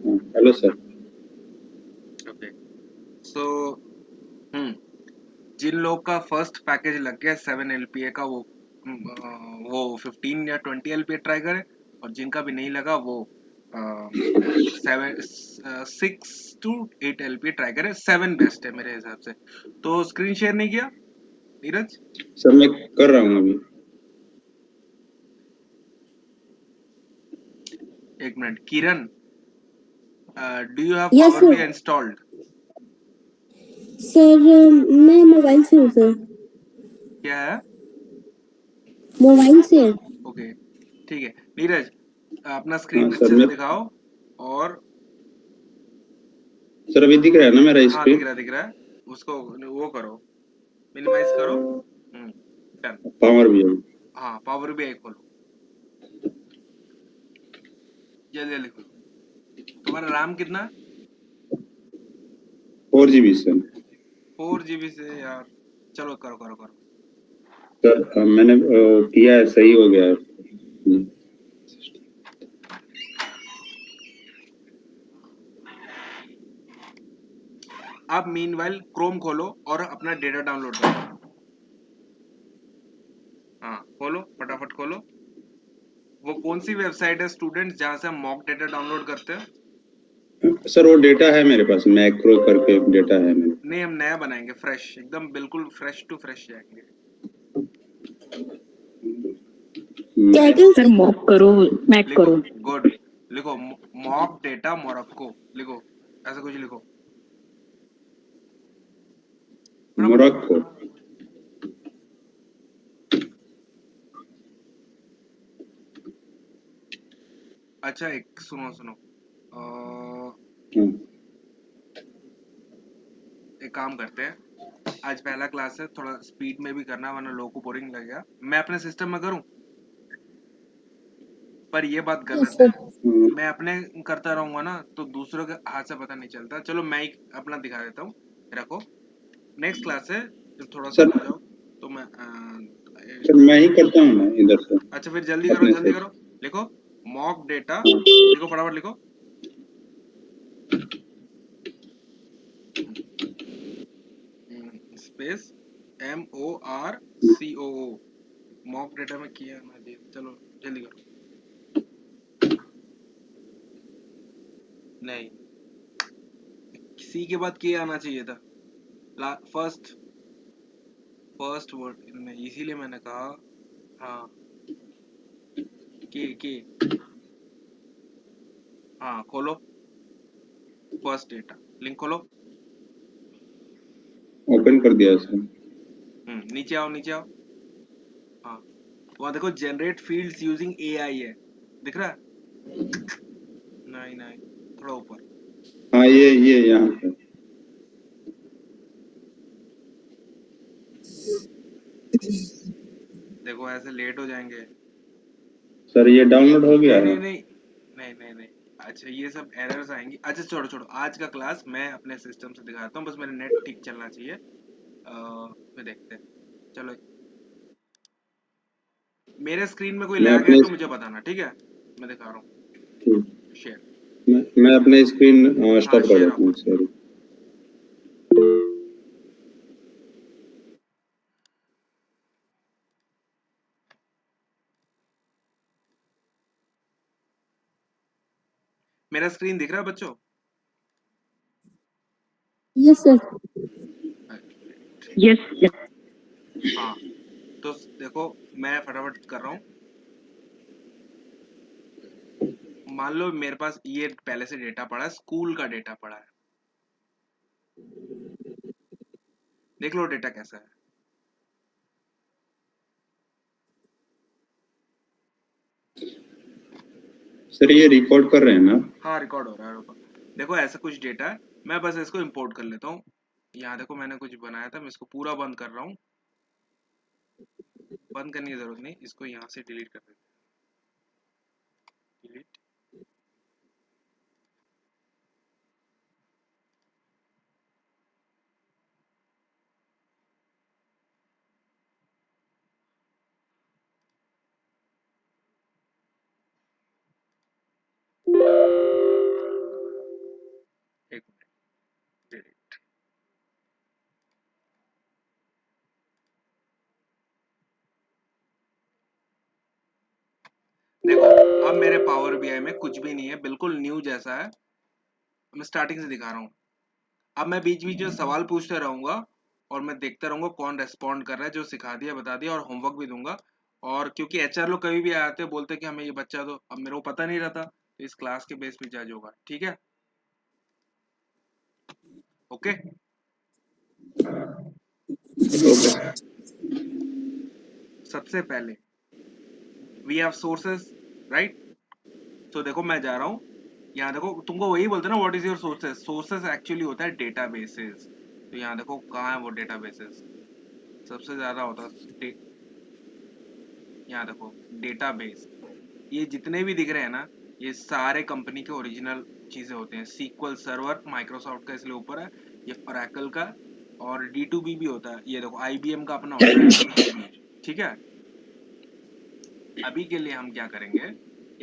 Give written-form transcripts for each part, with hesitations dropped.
Hello sir. Okay so जिन लोग का first package लग गया 7 LPA का वो 15 या 20 LPA ट्राई करें, और जिनका भी नहीं लगा वो 6 to 8 LPA ट्राई करें। 7 बेस्ट है मेरे हिसाब से। तो स्क्रीन शेयर नहीं किया नीरज? सर मैं कर रहा हूँ अभी। एक minute Kiran, do you have yes power sir. Be installed? Sir मैं मोबाइल से हूँ सर। क्या है? मोबाइल से। ओके ठीक है नीरज, अपना हाँ स्क्रीन सर अच्छे से मैं दिखाओ। और सर अभी दिख रहा है ना मेरा हाँ स्क्रीन? दिख रहा है। उसको वो करो, मिनिमाइज करो। डन। पावर भी है। हाँ पावर भी आई खोलो, जल्दी जल्दी खोलो। तुम्हारा रैम कितना है? 4 GB सर। 4 GB से यार, चलो करो करो करो। सर मैंने किया है, सही हो गया है। अब मीनवाइल क्रोम खोलो और अपना डेटा डाउनलोड करो। हाँ खोलो, फटाफट खोलो। वो कौन सी वेबसाइट है स्टूडेंट जहाँ से हम मॉक डेटा डाउनलोड करते हैं? सर वो डेटा है मेरे पास, मैक्रो करके डेटा है मेरे नहीं, हम नया बनाएंगे, फ्रेश एकदम, बिल्कुल फ्रेश टू फ्रेश जाएंगे। सर मॉक करो, मैक लिखो करो। गुड, लिखो मॉक डेटा मोरक्को, लिखो ऐसा कुछ लिखो। मोरक्को। अच्छा एक सुनो सुनो, हाँ। एक काम करते हैं, आज पहला क्लास है, थोड़ा स्पीड में भी करना वरना लोगों को बोरिंग लगेगा। मैं अपने सिस्टम में करूं, पर ये बात यस गलत है। सर। मैं अपने करता रहूंगा ना तो दूसरों के हाथ से पता नहीं चलता। चलो मैं ही अपना दिखा देता हूँ, रखो। नेक्स्ट क्लास है, जब थोड़ा सा सर हो जाओ तो मैं सर मैं ही करता हूँ ना इधर से, अच्छा फिर जल्दी करो अपने जल्दी से। करो। लिखो मॉक डेटा, हाँ। लिखो फटाफट लिखो। स्पेस MORCOO, मॉक डेटा में किया ना जी, चलो जल्दी करो। नहीं, सी के बाद के आना चाहिए था, फर्स्ट फर्स्ट वर्ड में, इसीलिए मैंने कहा। हाँ के, हाँ खोलो फर्स्ट डेटा, लिंक खोलो। ओपन कर दिया सर। नीचे आओ नीचे आओ। हाँ वहाँ देखो जनरेट फील्ड्स यूजिंग AI है, दिख रहा है? नहीं नहीं, थोड़ा ऊपर। हाँ ये यहाँ पे। देखो ऐसे लेट हो जाएंगे। सर ये डाउनलोड हो गया नहीं है। नहीं नहीं नहीं नहीं नहीं। अच्छा ये सब एरर्स आएंगी। अच्छा छोड़ो छोड़ो, आज का क्लास मैं अपने सिस्टम से दिखाता हूँ, बस मेरा नेट ठीक चलना चाहिए। फिर देखते हैं। चलो, मेरे स्क्रीन में कोई मैं लैग है अपने तो मुझे बताना, ठीक है? मैं दिखा रहा हूँ शेयर। मैं अपने स्क्रीन हाँ स्टॉप कर शेयर देता ऑफ हूँ करो। सर। मेरा स्क्रीन दिख रहा है बच्चों? Yes sir. Yes yes. हाँ तो देखो, मैं फटाफट कर रहा हूँ। मान लो मेरे पास ये पहले से डेटा पड़ा है, स्कूल का डेटा पड़ा है। देख लो डेटा कैसा है। सर ये रिकॉर्ड कर रहे हैं ना? हाँ रिकॉर्ड हो रहा है, रुको। देखो ऐसा कुछ डेटा है, मैं बस इसको इंपोर्ट कर लेता हूँ। यहाँ देखो मैंने कुछ बनाया था, मैं इसको पूरा बंद कर रहा हूँ। बंद करने की जरूरत नहीं, इसको यहाँ से डिलीट कर देते हैं। डिलीट। BI में कुछ भी नहीं है, बिल्कुल न्यू जैसा है। मैं स्टार्टिंग से दिखा रहा हूँ। अब मैं बीच बीच में सवाल पूछते रहूंगा और मैं देखता रहूंगा कौन रेस्पॉन्ड कर रहा है, जो सिखा दिया बता दिया, और होमवर्क भी दूंगा। और क्योंकि HR लोग कभी भी आते हैं बोलते हैं कि हमें ये बच्चा दो, अब मेरे को पता नहीं रहता, तो इस क्लास के बेस पे जज होगा, ठीक है? ओके। सबसे पहले वी हैव सोर्सेस, राइट? तो देखो मैं जा रहा हूँ, यहाँ देखो तुमको वही बोलते हैं ना, what is your sources. Sources actually होता है डेटाबेसेस। तो यहाँ देखो कहाँ है वो डेटाबेसेस, सबसे ज्यादा होता है यहाँ देखो डेटाबेस। ये जितने भी दिख रहे हैं ना, ये सारे कंपनी के ओरिजिनल चीजें होते हैं। सीक्वल सर्वर माइक्रोसॉफ्ट का इसलिए ऊपर है, ये ओरेकल का, और D2B भी होता है। ये देखो IBM का अपना होता है D2B, ठीक है? अभी के लिए हम क्या करेंगे,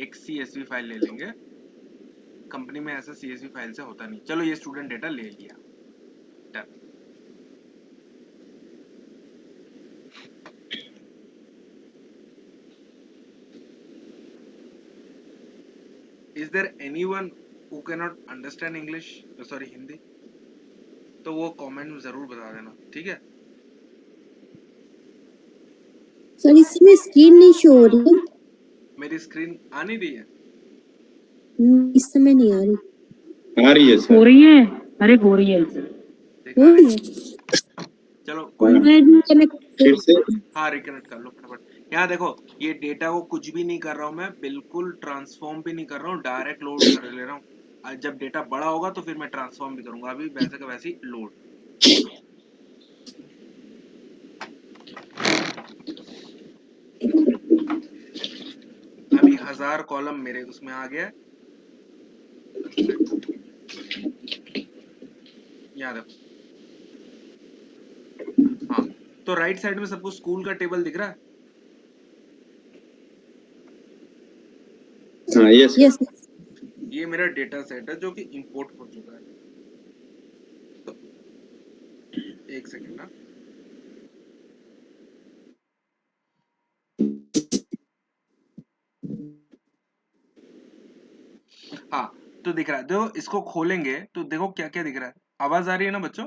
एक CSV फाइल ले लेंगे। कंपनी में ऐसा CSV फाइल से होता नहीं। चलो ये स्टूडेंट डेटा ले लिया, done. Is there anyone who can not understand English, sorry Hindi? तो वो कमेंट में जरूर बता देना, ठीक है? सर इसमें स्क्रीन नहीं शो हो रही है, मेरी स्क्रीन आ नहीं रही है? इस समय नहीं आ रही। आ रही है हो सर। रही है, अरे हो रही है। देखा हो नहीं? रही है। चलो कोई हाँ, मैं कनेक्ट फिर से हाँ रिकनेक्ट कर लो फटाफट। यहाँ देखो ये डेटा को कुछ भी नहीं कर रहा हूँ मैं, बिल्कुल ट्रांसफॉर्म भी नहीं कर रहा हूँ, डायरेक्ट लोड कर ले रहा हूँ। जब डेटा बड़ा होगा तो फिर मैं ट्रांसफॉर्म भी करूंगा, अभी वैसे का वैसे ही लोड। अभी 1000 कॉलम मेरे उसमें आ गया। यहाँ देखो, हाँ तो राइट साइड में सबको स्कूल का टेबल दिख रहा है? हाँ यस यस ये मेरा डेटा सेट है जो कि इंपोर्ट हो चुका है। तो एक सेकेंड ना, हाँ तो दिख रहा है, देखो इसको खोलेंगे तो देखो क्या क्या दिख रहा है। आवाज आ रही है ना बच्चों?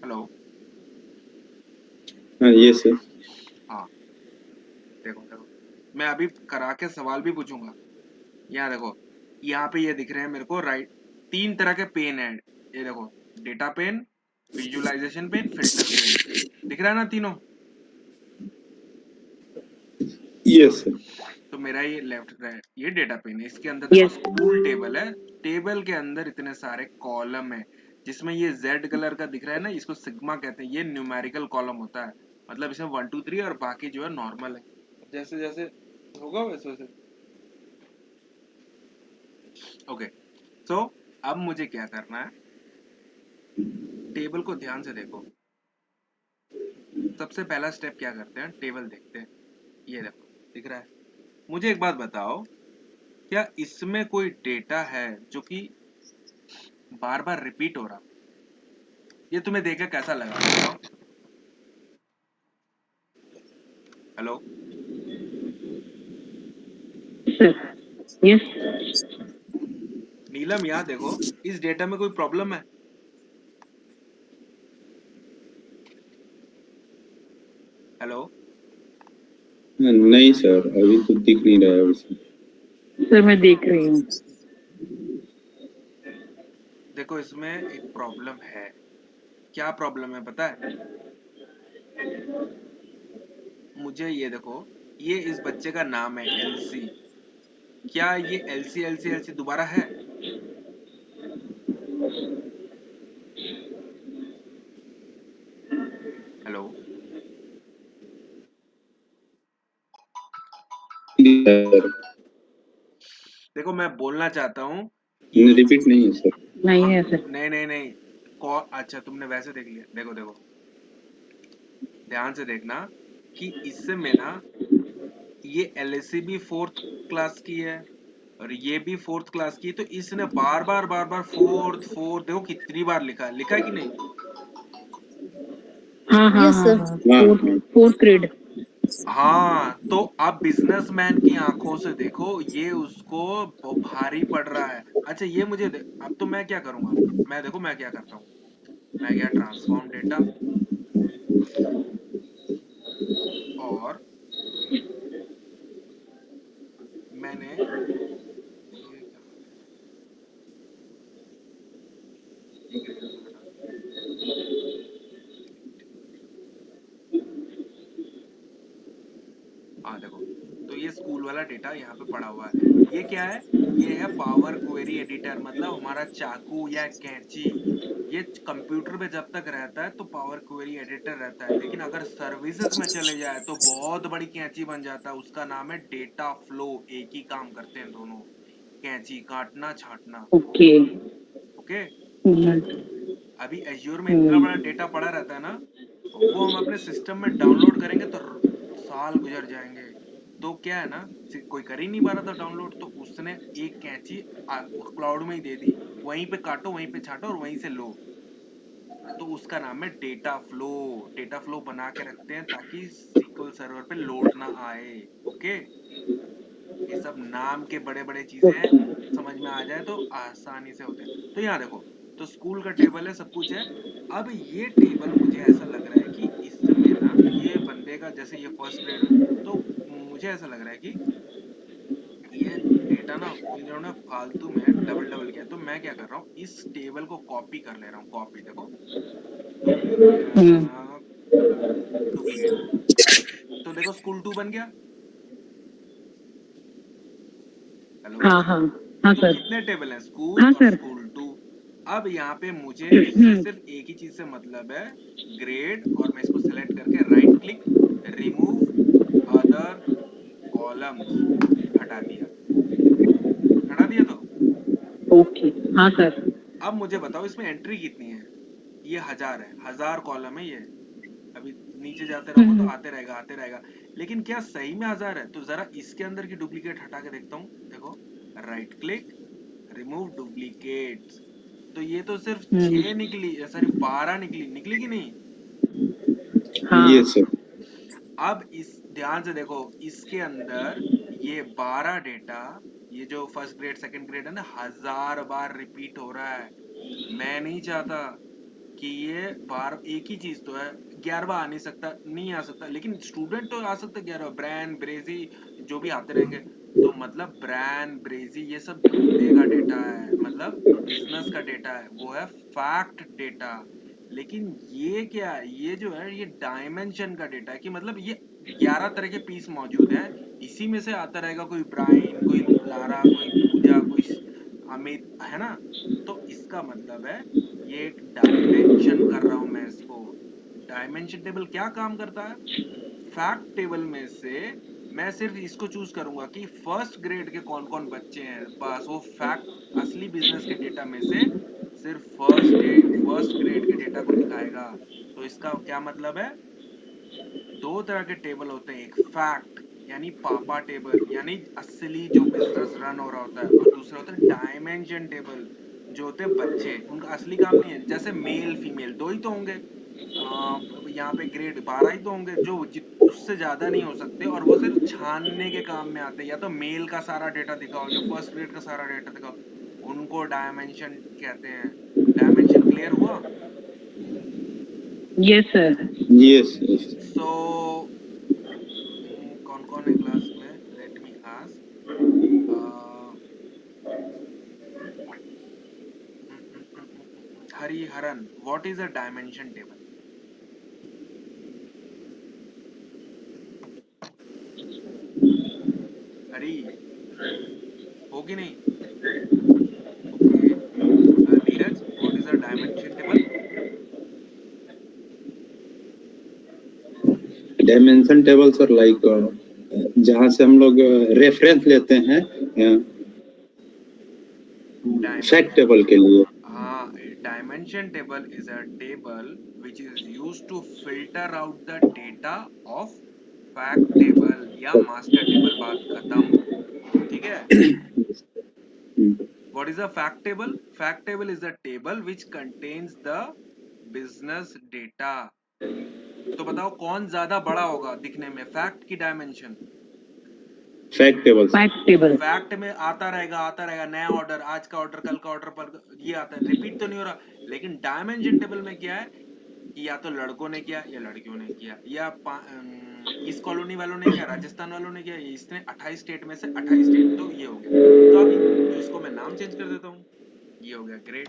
हेलो? हाँ यस सर। हाँ देखो देखो, मैं अभी करा के सवाल भी पूछूंगा। यहाँ देखो, यहाँ पे ये दिख रहे हैं मेरे को, राइट? 3 तरह के पेन है, ये देखो, data pen, visualisation pen, filter pen, दिख रहा है ना तीनों? Yes sir. तो मेरा ये लेफ्ट ये डेटा पेन है, इसके अंदर देखो Yes. स्कूल टेबल है। टेबल के अंदर इतने सारे कॉलम है, जिसमें ये जेड कलर का दिख रहा है ना, इसको सिग्मा कहते हैं। ये न्यूमेरिकल कॉलम होता है, मतलब इसमें 1 2 3 और बाकी जो है नॉर्मल है, जैसे जैसे होगा वैसे वैसे। ओके सो अब मुझे क्या करना है, टेबल को ध्यान से देखो। सबसे पहला स्टेप क्या करते हैं, टेबल देखते हैं। ये देखो दिख रहा है। मुझे एक बात बताओ, क्या इसमें कोई डेटा है जो कि बार बार रिपीट हो रहा? ये तुम्हें देखकर कैसा लगा बताओ? हेलो? Sir. Yes. नीलम यहाँ देखो, इस डेटा में कोई प्रॉब्लम है? हेलो? नहीं सर, अभी तो दिख नहीं रहा है उसमें। सर मैं देख रही हूँ। देखो इसमें एक प्रॉब्लम है। क्या प्रॉब्लम है पता है? मुझे ये देखो, ये इस बच्चे का नाम है LC। क्या ये LC LC LC दोबारा है? हेलो? देखो मैं बोलना चाहता हूँ, रिपीट नहीं है सर। नहीं है सर। नहीं नहीं नहीं, अच्छा तुमने वैसे देख लिया। देखो देखो ध्यान से देखना कि इसमें ना ये LSC भी 4th क्लास की है और ये भी 4th क्लास की, तो इसने बार बार 4th 4th देखो कितनी बार लिखा है कि नहीं? हाँ हाँ यस हाँ सर। हाँ, हाँ फोर्थ हाँ फोर्थ ग्रेड। हाँ, तो आप बिजनेसमैन की आंखों से देखो, ये उसको भारी पड़ रहा है। अच्छा ये मुझे अब तो मैं क्या करूंगा, मैं देखो मैं क्या करता हूँ, मैं गया ट्रांसफॉर्म डेटा और मैंने ये क्या, ये ग्रेड को हटा देखो, तो ये स्कूल वाला डेटा यहाँ पे पड़ा हुआ है। ये क्या है, ये है पावर क्वेरी एडिटर, मतलब हमारा चाकू या कैंची। ये कंप्यूटर पे जब तक रहता है तो पावर क्वेरी एडिटर रहता है, लेकिन अगर सर्विसेज में चले जाए तो बहुत बड़ी कैंची बन जाता है, उसका नाम है डेटा फ्लो। एक ही काम करते हैं दोनों, कैंची काटना छांटना। ओके। ओके, हम्म, अभी एज्योर में इतना बड़ा डेटा पड़ा रहता है ना, वो हम अपने सिस्टम में डाउनलोड करेंगे तो साल गुजर जाएंगे। तो क्या है ना, कोई कर ही नहीं पा रहा था डाउनलोड, तो उसने एक कैंची क्लाउड में ही दे दी, वहीं पे काटो वहीं पे छाटो और वहीं से लो। तो उसका नाम है डेटा फ्लो। डेटा फ्लो बना के रखते हैं ताकि सीक्वल सर्वर पे लोड ना आए। ओके, ये सब नाम के बड़े बड़े चीजें हैं, ओके। समझ में आ जाए तो आसानी से होते हैं। तो यहाँ देखो, तो स्कूल का टेबल है, सब कुछ है। अब ये टेबल मुझे ऐसा लग रहा है कि इसमें ना ये बंदे का, जैसे ये फर्स्ट ग्रेड है, तो मुझे ऐसा लग रहा है कि ये डेटा ना इन्होंने फालतू में डबल डबल किया। तो मैं क्या कर रहा हूँ, इस टेबल को कॉपी कर ले रहा हूँ। कॉपी देखो, हम्म, डुप्लीकेट। तो देखो स्कूल 2 बन गया। हेलो, हाँ हाँ। हाँ तो सर। कितने टेबल हैं, स्कूल हाँ और सर। स्कूल 2। अब यहाँ पे मुझे इससे हम्म, सिर्फ एक ही चीज से मतलब है, ग्रेड, और मैं इसको सेलेक्ट करके right click, remove other columns, हटा दिया। हटा दिया तो ओके। हाँ सर। अब मुझे बताओ इसमें एंट्री कितनी है। ये 1000 है, 1000 कॉलम है ये। अभी नीचे जाते रहोगे तो हम्म, आते रहेगा आते रहेगा। लेकिन क्या सही में 1000 है? तो जरा इसके अंदर की डुप्लीकेट हटा के देखता हूँ। देखो, राइट क्लिक, रिमूव डुप्लीकेट्स। तो ये तो सिर्फ 6 निकली, सॉरी 12 निकली, निकली कि नहीं? हाँ। ये सर। अब इस ध्यान से देखो, इसके अंदर ये 12 डेटा, ये जो फर्स्ट ग्रेड सेकंड ग्रेड है ना, 1000 बार रिपीट हो रहा है। मैं नहीं चाहता कि ये बार, एक ही चीज तो है, 11वां आ नहीं सकता, नहीं आ सकता, लेकिन स्टूडेंट तो आ सकता है 11वां। ब्रैन ब्रेजी जो भी आते रहेंगे, तो मतलब ब्रैन ब्रेजी ये सब धंधे का डेटा है, मतलब बिजनेस का डेटा है, वो है फैक्ट डेटा। लेकिन ये क्या है, ये जो है ये डायमेंशन का डेटा है, कि मतलब ये 11 तरह के पीस मौजूद है, इसी में से आता रहेगा कोई ब्राइन, कोई लारा, कोई पूजा, कोई अमित, है ना। तो इसका मतलब है ये एक डायमेंशन कर रहा हूं मैं इसको। डायमेंशन टेबल क्या काम करता है, फैक्ट टेबल में से मैं सिर्फ इसको चूज करूंगा कि फर्स्ट ग्रेड के कौन कौन बच्चे हैं, बस वो फैक्ट असली बिजनेस के डेटा में से सिर्फ फर्स्ट ग्रेड के डेटा को दिखाएगा। तो इसका क्या मतलब है, दो तरह के टेबल होते हैं, एक फैक्ट यानी पापा टेबल, यानी असली जो बिजनेस रन हो रहा होता है, और दूसरा होता है डायमेंशन टेबल, जो होते हैं बच्चे, उनका असली काम नहीं है। जैसे मेल फीमेल दो ही तो होंगे, यहाँ पे ग्रेड 12 ही तो होंगे, जो उससे ज्यादा नहीं हो सकते, और वो सिर्फ छानने के काम में आते हैं। या तो मेल का सारा डेटा दिखाओ या फर्स्ट ग्रेड का सारा डेटा दिखाओ, उनको डायमेंशन कहते हैं। डायमेंशन क्लियर हुआ? Yes sir. ये सर। सो कौन कौन है क्लास में, let me ask. Hariharan, what is a dimension table? Hari, हो कि नहीं? Okay, Neeraj, what is a dimension table? Dimension table sir, like जहाँ से हम लोग रेफरेंस लेते हैं फैक्ट डायमेंशन, टेबल के लिए। हाँ, dimension table is a table which is used to filter out the data of fact table या मास्टर टेबल। बात खत्म, ठीक है। What is a fact table? Fact table is a table which contains the business data. तो बताओ कौन ज्यादा बड़ा होगा दिखने में, फैक्ट की dimension? Fact table sir. Fact table. Fact में आता रहेगा नया ऑर्डर, आज का ऑर्डर, कल का ऑर्डर, पर ये आता है, रिपीट तो नहीं हो रहा। लेकिन डायमेंशन टेबल में क्या है कि या तो लड़कों ने किया या लड़कियों ने किया, या इस कॉलोनी वालों ने किया, राजस्थान वालों ने किया, इसने 28 स्टेट में से 28 स्टेट, तो ये हो गया। तो अभी तो इसको मैं नाम चेंज कर देता हूँ, ये हो गया ग्रेड।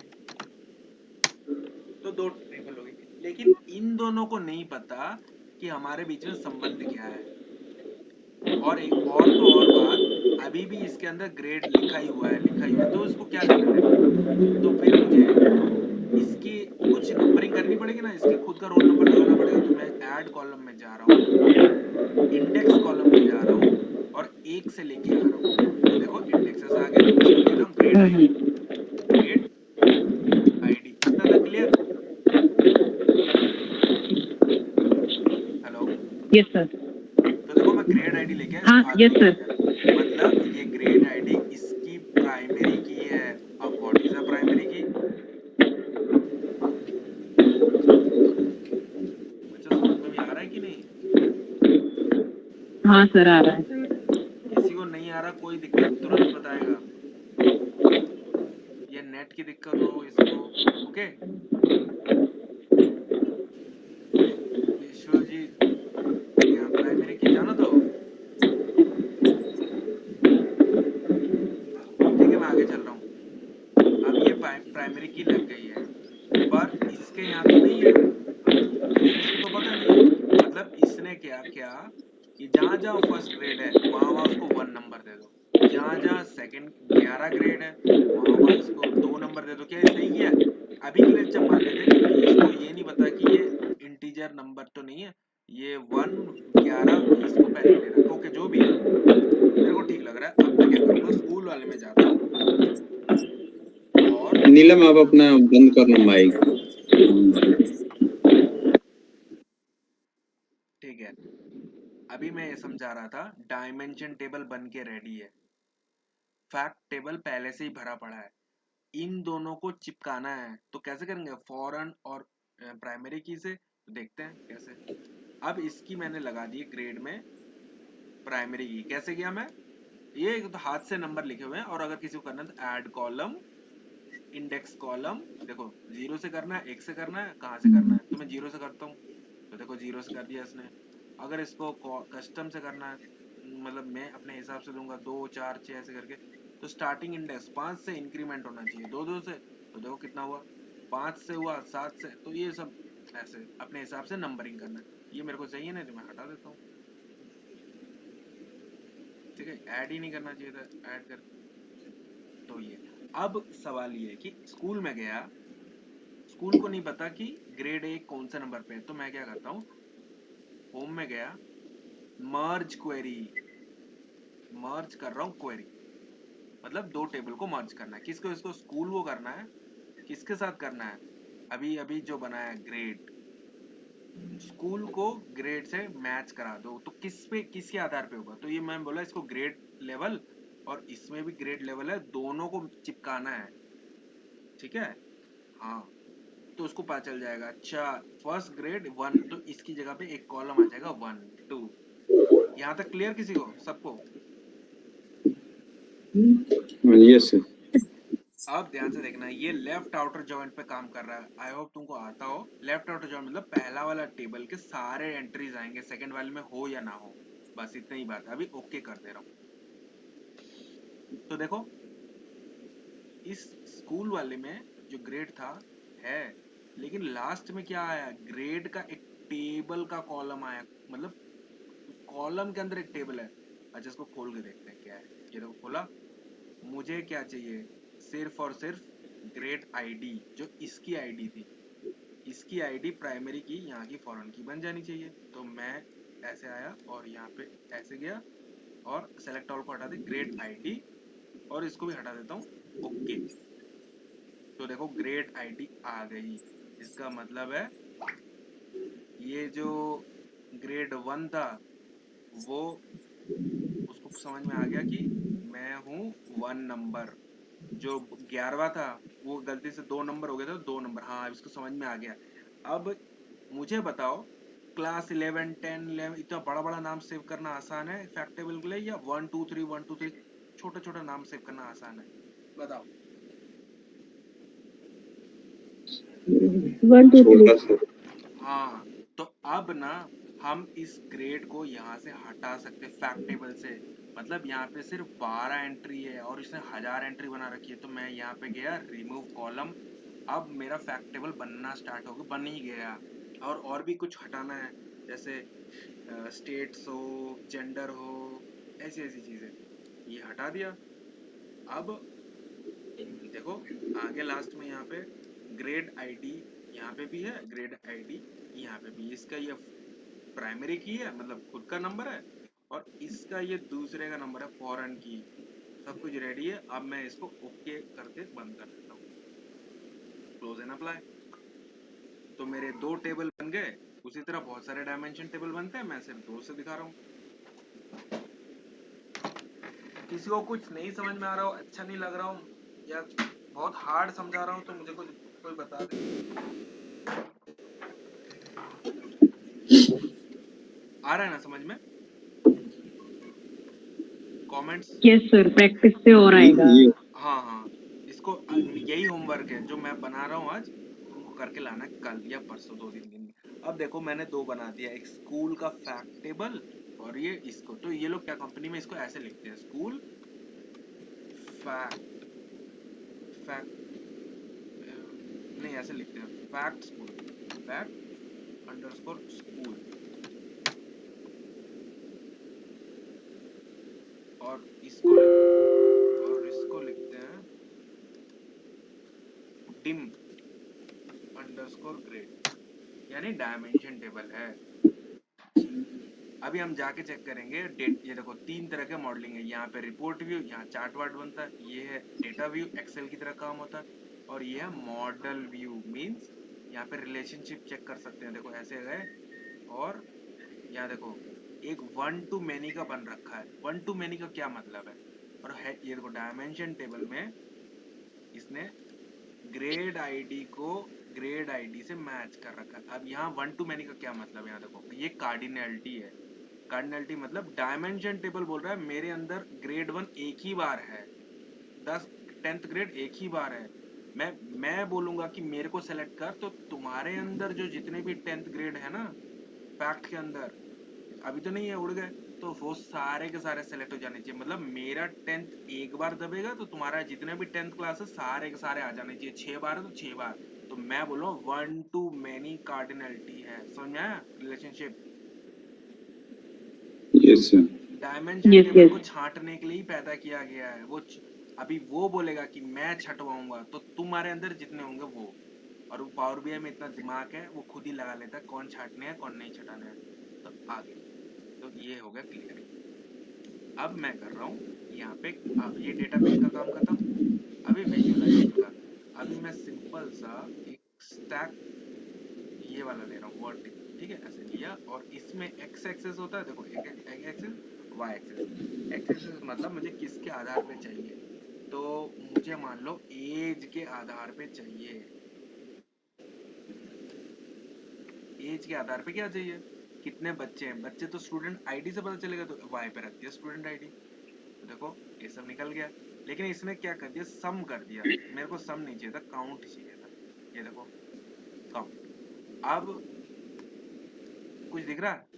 तो दो टेबल हो गई, लेकिन इन दोनों को नहीं पता कि हमारे बीच में संबंध क्या है। और एक और तो और बात, अभी भी इसके अंदर ग्रेड लिखा ही हुआ है, तो इसको क्या लेना देना? तो फिर मुझे इसकी कुछ नंबरिंग करनी पड़ेगी ना, इसके खुद का रोल नंबर लगाना पड़ेगा। तो मैं ऐड कॉलम में जा रहा हूँ, इंडेक्स कॉलम में जा रहा हूँ और 1 से लेके आ रहा हूँ। तो देखो इंडेक्सेस आ गए, इसको दे रहा हूँ ग्रेड आईडी। ग्रेड आईडी इतना तक क्लियर? Hello, yes sir. तो देखो मैं ग्रेड आईडी लेके आया, हाँ इसको आगे यस लेके सर। गया। मतलब ये ग्रेड आईडी इसकी प्राइमरी की है। अब व्हाट इज द प्राइमरी की? बच्चा समझ में भी आ रहा है कि नहीं? हाँ सर आ रहा है। किसी को नहीं आ रहा, कोई दिक्कत तुरंत बताएगा। ये नेट की दिक्कत हो इसको, ओके? विश्वजीत, यहाँ प्राइमरी की जाना तो ठीक है, मैं आगे चल रहा हूँ। अब ये प्राइमरी की लग गई है, पर इसके यहाँ तो नहीं है, इसको तो पता नहीं है। मतलब इसने क्या किया कि जहां जहां फर्स्ट ग्रेड है वहां वहां उसको 1 नंबर दे दो, जहां जहां सेकंड 11 ग्रेड है वहां वहां इसको 2 नंबर दे दो। क्या ये सही किया? अभी के लिए अच्छा मान लेते हैं कि इसको ये नहीं पता कि ये इंटीजर नंबर तो नहीं है, ये 1 11 इसको पहले ले रहा है। ओके, जो भी है मेरे को ठीक लग रहा है। अब मैं क्या करूंगा, स्कूल वाले में जाता हूँ और नीलम आप अपना बंद करना माइक। ठीक है, अभी मैं ये समझा रहा था, डायमेंशन टेबल बन के रेडी है, फैक्ट टेबल पहले से ही भरा पड़ा है, इन दोनों को चिपकाना है। तो कैसे करेंगे? फॉरेन और प्राइमरी की से, तो देखते हैं कैसे। अब इसकी मैंने लगा दी ग्रेड में प्राइमरी की। कैसे किया मैं? ये तो हाथ से नंबर लिखे हुए हैं, और अगर किसी को करना है तो ऐड कॉलम, इंडेक्स कॉलम। देखो 0 से करना है, 1 से करना है, कहाँ से करना है? तो मैं 0 से करता हूँ, तो देखो 0 से कर दिया इसने। अगर इसको कस्टम से करना है, मतलब मैं अपने हिसाब से दूंगा 2 4 6 ऐसे करके, तो स्टार्टिंग इंडेक्स 5 से इंक्रीमेंट होना चाहिए, 2 से। तो देखो कितना हुआ, 5 से हुआ, 7 से। तो ये सब ऐसे अपने हिसाब से नंबरिंग करना है। ये मेरे को चाहिए नहीं तो मैं हटा देता हूँ, ठीक है? ऐड ही नहीं करना चाहिए था, ऐड कर। तो ये अब सवाल ये है कि स्कूल में गया, स्कूल को नहीं पता कि ग्रेड 1 कौन से नंबर पे है। तो मैं क्या करता हूँ, होम में गया, मर्ज क्वेरी, मर्ज कर रहा हूँ क्वेरी, मतलब 2 टेबल को मर्ज करना है। किसको? इसको स्कूल वो करना है, किसके साथ करना है? अभी अभी जो बनाया ग्रेड, स्कूल को ग्रेड से मैच करा दो। तो किस पे, किसके आधार पे होगा? तो ये मैं बोला इसको ग्रेड लेवल, और इसमें भी ग्रेड लेवल है, दोनों को चिपकाना है, ठीक है? हाँ, तो उसको पता चल जाएगा, अच्छा फर्स्ट ग्रेड 1, तो इसकी जगह पे एक कॉलम आ जाएगा 1 2। यहाँ तक क्लियर किसी को, सबको? Yes sir. अब ध्यान से देखना, ये लेफ्ट आउटर जॉइंट पे काम कर रहा है। आई होप तुमको आता हो। लेफ्ट आउटर जॉइंट मतलब पहला वाला टेबल के सारे एंट्रीज आएंगे, सेकंड वाले में हो या ना हो, बस इतना ही बात है। अभी ओके कर दे रहा हूँ। तो देखो इस स्कूल वाले में जो ग्रेड था है, लेकिन लास्ट में क्या आया, ग्रेड का एक टेबल का कॉलम आया, मतलब कॉलम के अंदर एक टेबल है। अच्छा इसको खोल के देखते हैं क्या है। ये देखो खोला, मुझे क्या चाहिए, सिर्फ और सिर्फ ग्रेड आईडी, जो इसकी आईडी थी, इसकी आईडी प्राइमरी की, यहाँ की फॉरेन की बन जानी चाहिए। तो मैं ऐसे आया और यहाँ पे ऐसे गया और सेलेक्ट ऑल को हटा दे, ग्रेड आईडी, और इसको भी हटा देता हूँ, ओके। तो देखो ग्रेड आईडी आ गई, इसका मतलब है ये जो ग्रेड 1 था वो, उसको समझ में आ गया कि मैं हूँ 1 नंबर। जो 11वां था वो गलती से 2 नंबर हो गया था, 2 नंबर, हाँ इसको समझ में आ गया। अब मुझे बताओ क्लास 11 10 11 इतना बड़ा बड़ा नाम सेव करना आसान है फैक्ट टेबल के लिए, या 1 2 3 1 2 3 छोटा छोटा नाम सेव करना आसान है? बताओ। 1 2 छोटा 3 सा। हाँ, तो अब ना हम इस ग्रेड को यहाँ से हटा सकते फैक्ट टेबल से। मतलब यहाँ पे सिर्फ 12 एंट्री है और इसने 1000 एंट्री बना रखी है, तो मैं यहाँ पे गया रिमूव कॉलम। अब मेरा फैक्ट टेबल बनना स्टार्ट हो गया, बन ही गया। और भी कुछ हटाना है, जैसे स्टेट्स हो, जेंडर हो, ऐसी ऐसी चीजें, ये हटा दिया। अब देखो आगे लास्ट में यहाँ पे ग्रेड आईडी यहाँ पे भी है, ग्रेड आईडी यहाँ पे भी। इसका ये प्राइमरी की है, मतलब खुद का नंबर है, और इसका ये दूसरे का नंबर है, फॉरेन की। सब कुछ रेडी है। अब मैं इसको ओके करके बंद कर देता हूँ, क्लोज एंड अप्लाई। तो मेरे 2 टेबल बन गए। उसी तरह बहुत सारे डायमेंशन टेबल बनते हैं, मैं सिर्फ 2 से दिखा रहा हूँ। किसी को कुछ नहीं समझ में आ रहा हो, अच्छा नहीं लग रहा हूँ, या बहुत हार्ड समझा रहा हूँ, तो मुझे कोई बता दे। आ रहा है ना समझ में? कमेंट्स? यस सर, प्रैक्टिस से और आएगा। ये हाँ हाँ, इसको यही होमवर्क है जो मैं बना रहा हूँ आज, तुमको करके लाना है कल या परसों, 2 दिन दिन में। अब देखो मैंने 2 बना दिया, एक स्कूल का फैक्ट टेबल और ये इसको। तो ये लोग क्या कंपनी में इसको ऐसे लिखते हैं, स्कूल फैक्ट, फैक्ट नहीं ऐसे लिखते हैं, fact school, fact underscore school. और इसको लिखते हैं डिम अंडरस्कोर ग्रेड, यानी डायमेंशन टेबल है। अभी हम जाके चेक करेंगे डेट। ये देखो 3 तरह के मॉडलिंग है, यहाँ पे रिपोर्ट व्यू, यहाँ चार्ट वार्ट बनता है, ये है डेटा व्यू, एक्सेल की तरह काम होता है, और ये है मॉडल व्यू, मींस यहाँ पे रिलेशनशिप चेक कर सकते हैं। देखो ऐसे गए, और यहाँ देखो एक 1 to many का बन रखा है। 1 to many का क्या मतलब है? और है ये देखो डायमेंशन टेबल में इसने ग्रेड आईडी को ग्रेड आईडी से मैच कर रखा है। अब यहाँ 1 to many का क्या मतलब है? यहाँ देखो ये कार्डिनलिटी है। कार्डिनलिटी मतलब डायमेंशन टेबल बोल रहा है मेरे अंदर ग्रेड 1 एक ही बार है, 10th ग्रेड एक ही बार है। मैं बोलूंगा कि मेरे को सेलेक्ट कर, तो तुम्हारे अंदर जो जितने भी 10th ग्रेड है ना फैक्ट के अंदर, अभी तो नहीं है, उड़ गए, तो वो सारे के सारे सेलेक्ट हो जाने चाहिए। मतलब मेरा 10th एक बार दबेगा तो तुम्हारा जितने भी 10th क्लास है सारे के सारे आ जाने चाहिए। 6 बार है तो 6 बार। तो मैं बोलूँ 1 to many कार्डिनलिटी है, समझ में आया relationship? Yes sir. Dimension yes table yes. को छांटने के लिए ही पैदा किया गया है। अभी वो बोलेगा कि मैं छटवाऊंगा, तो तुम्हारे अंदर जितने होंगे वो। और पावर बीआई में इतना दिमाग है, वो खुद ही लगा लेता है कौन छाटने हैं कौन नहीं छटाने हैं। तो आगे, तो ये हो गया क्लियर। अब मैं कर रहा हूँ यहाँ पे, अब ये डेटाबेस का काम खत्म। अभी विजुअलाइजेशन का। अभी मैं सिंपल सा एक स्टैक ये वाला ले रहा हूँ, वर्टिकल, ठीक है, ऐसे लिया। और इसमें एक्स एक्सेस होता है, देखो X axis, Y axis. X axis मतलब मुझे किसके आधार पे चाहिए, तो मुझे मान लो एज के आधार पे चाहिए। एज के आधार पे क्या चाहिए, कितने बच्चे हैं। बच्चे तो स्टूडेंट आईडी से पता चलेगा, तो वाई पे रख दिया स्टूडेंट आईडी। तो देखो ये सब निकल गया। लेकिन इसने क्या कर दिया, सम कर दिया। मेरे को सम नहीं चाहिए था, काउंट चाहिए था। ये देखो काउंट। अब कुछ दिख रहा है?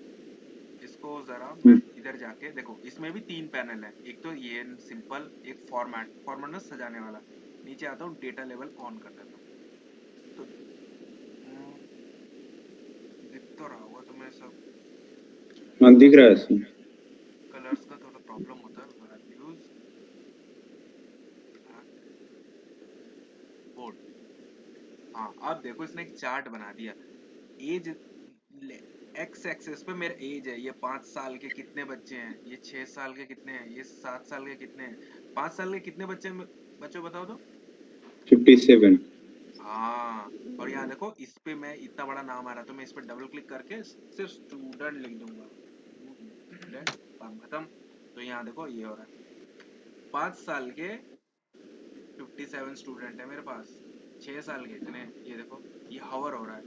इसको जरा मैं इधर जाके देखो, इसमें भी 3 पैनल है। एक तो ये सिंपल, एक फॉर्मेट में सजाने वाला। नीचे आता हूँ, डेटा लेवल ऑन कर देता हूँ। तो दिख तो रहा होगा तुम्हें सब। हाँ दिख रहा है सर। कलर्स का थोड़ा प्रॉब्लम होता है। वैल्यूज बोर्ड, हाँ अब देखो इसने एक चार्ट बना दिया। एज एक्स एक्सेस पे मेरा एज है, ये 5 साल के कितने बच्चे हैं, ये 6 साल के कितने हैं, ये 7 साल के कितने हैं। 5 साल के कितने बच्चे हैं बच्चों बताओ तो? 57। हाँ, और यहाँ देखो इस पे मैं इतना बड़ा नाम आ रहा, तो मैं इस पे डबल क्लिक करके सिर्फ स्टूडेंट लिख दूंगा, स्टूडेंट, काम खत्म। तो यहाँ देखो ये हो रहा है 5 साल के 57 स्टूडेंट है मेरे पास। 6 साल के इतने, ये देखो ये हवर हो रहा है,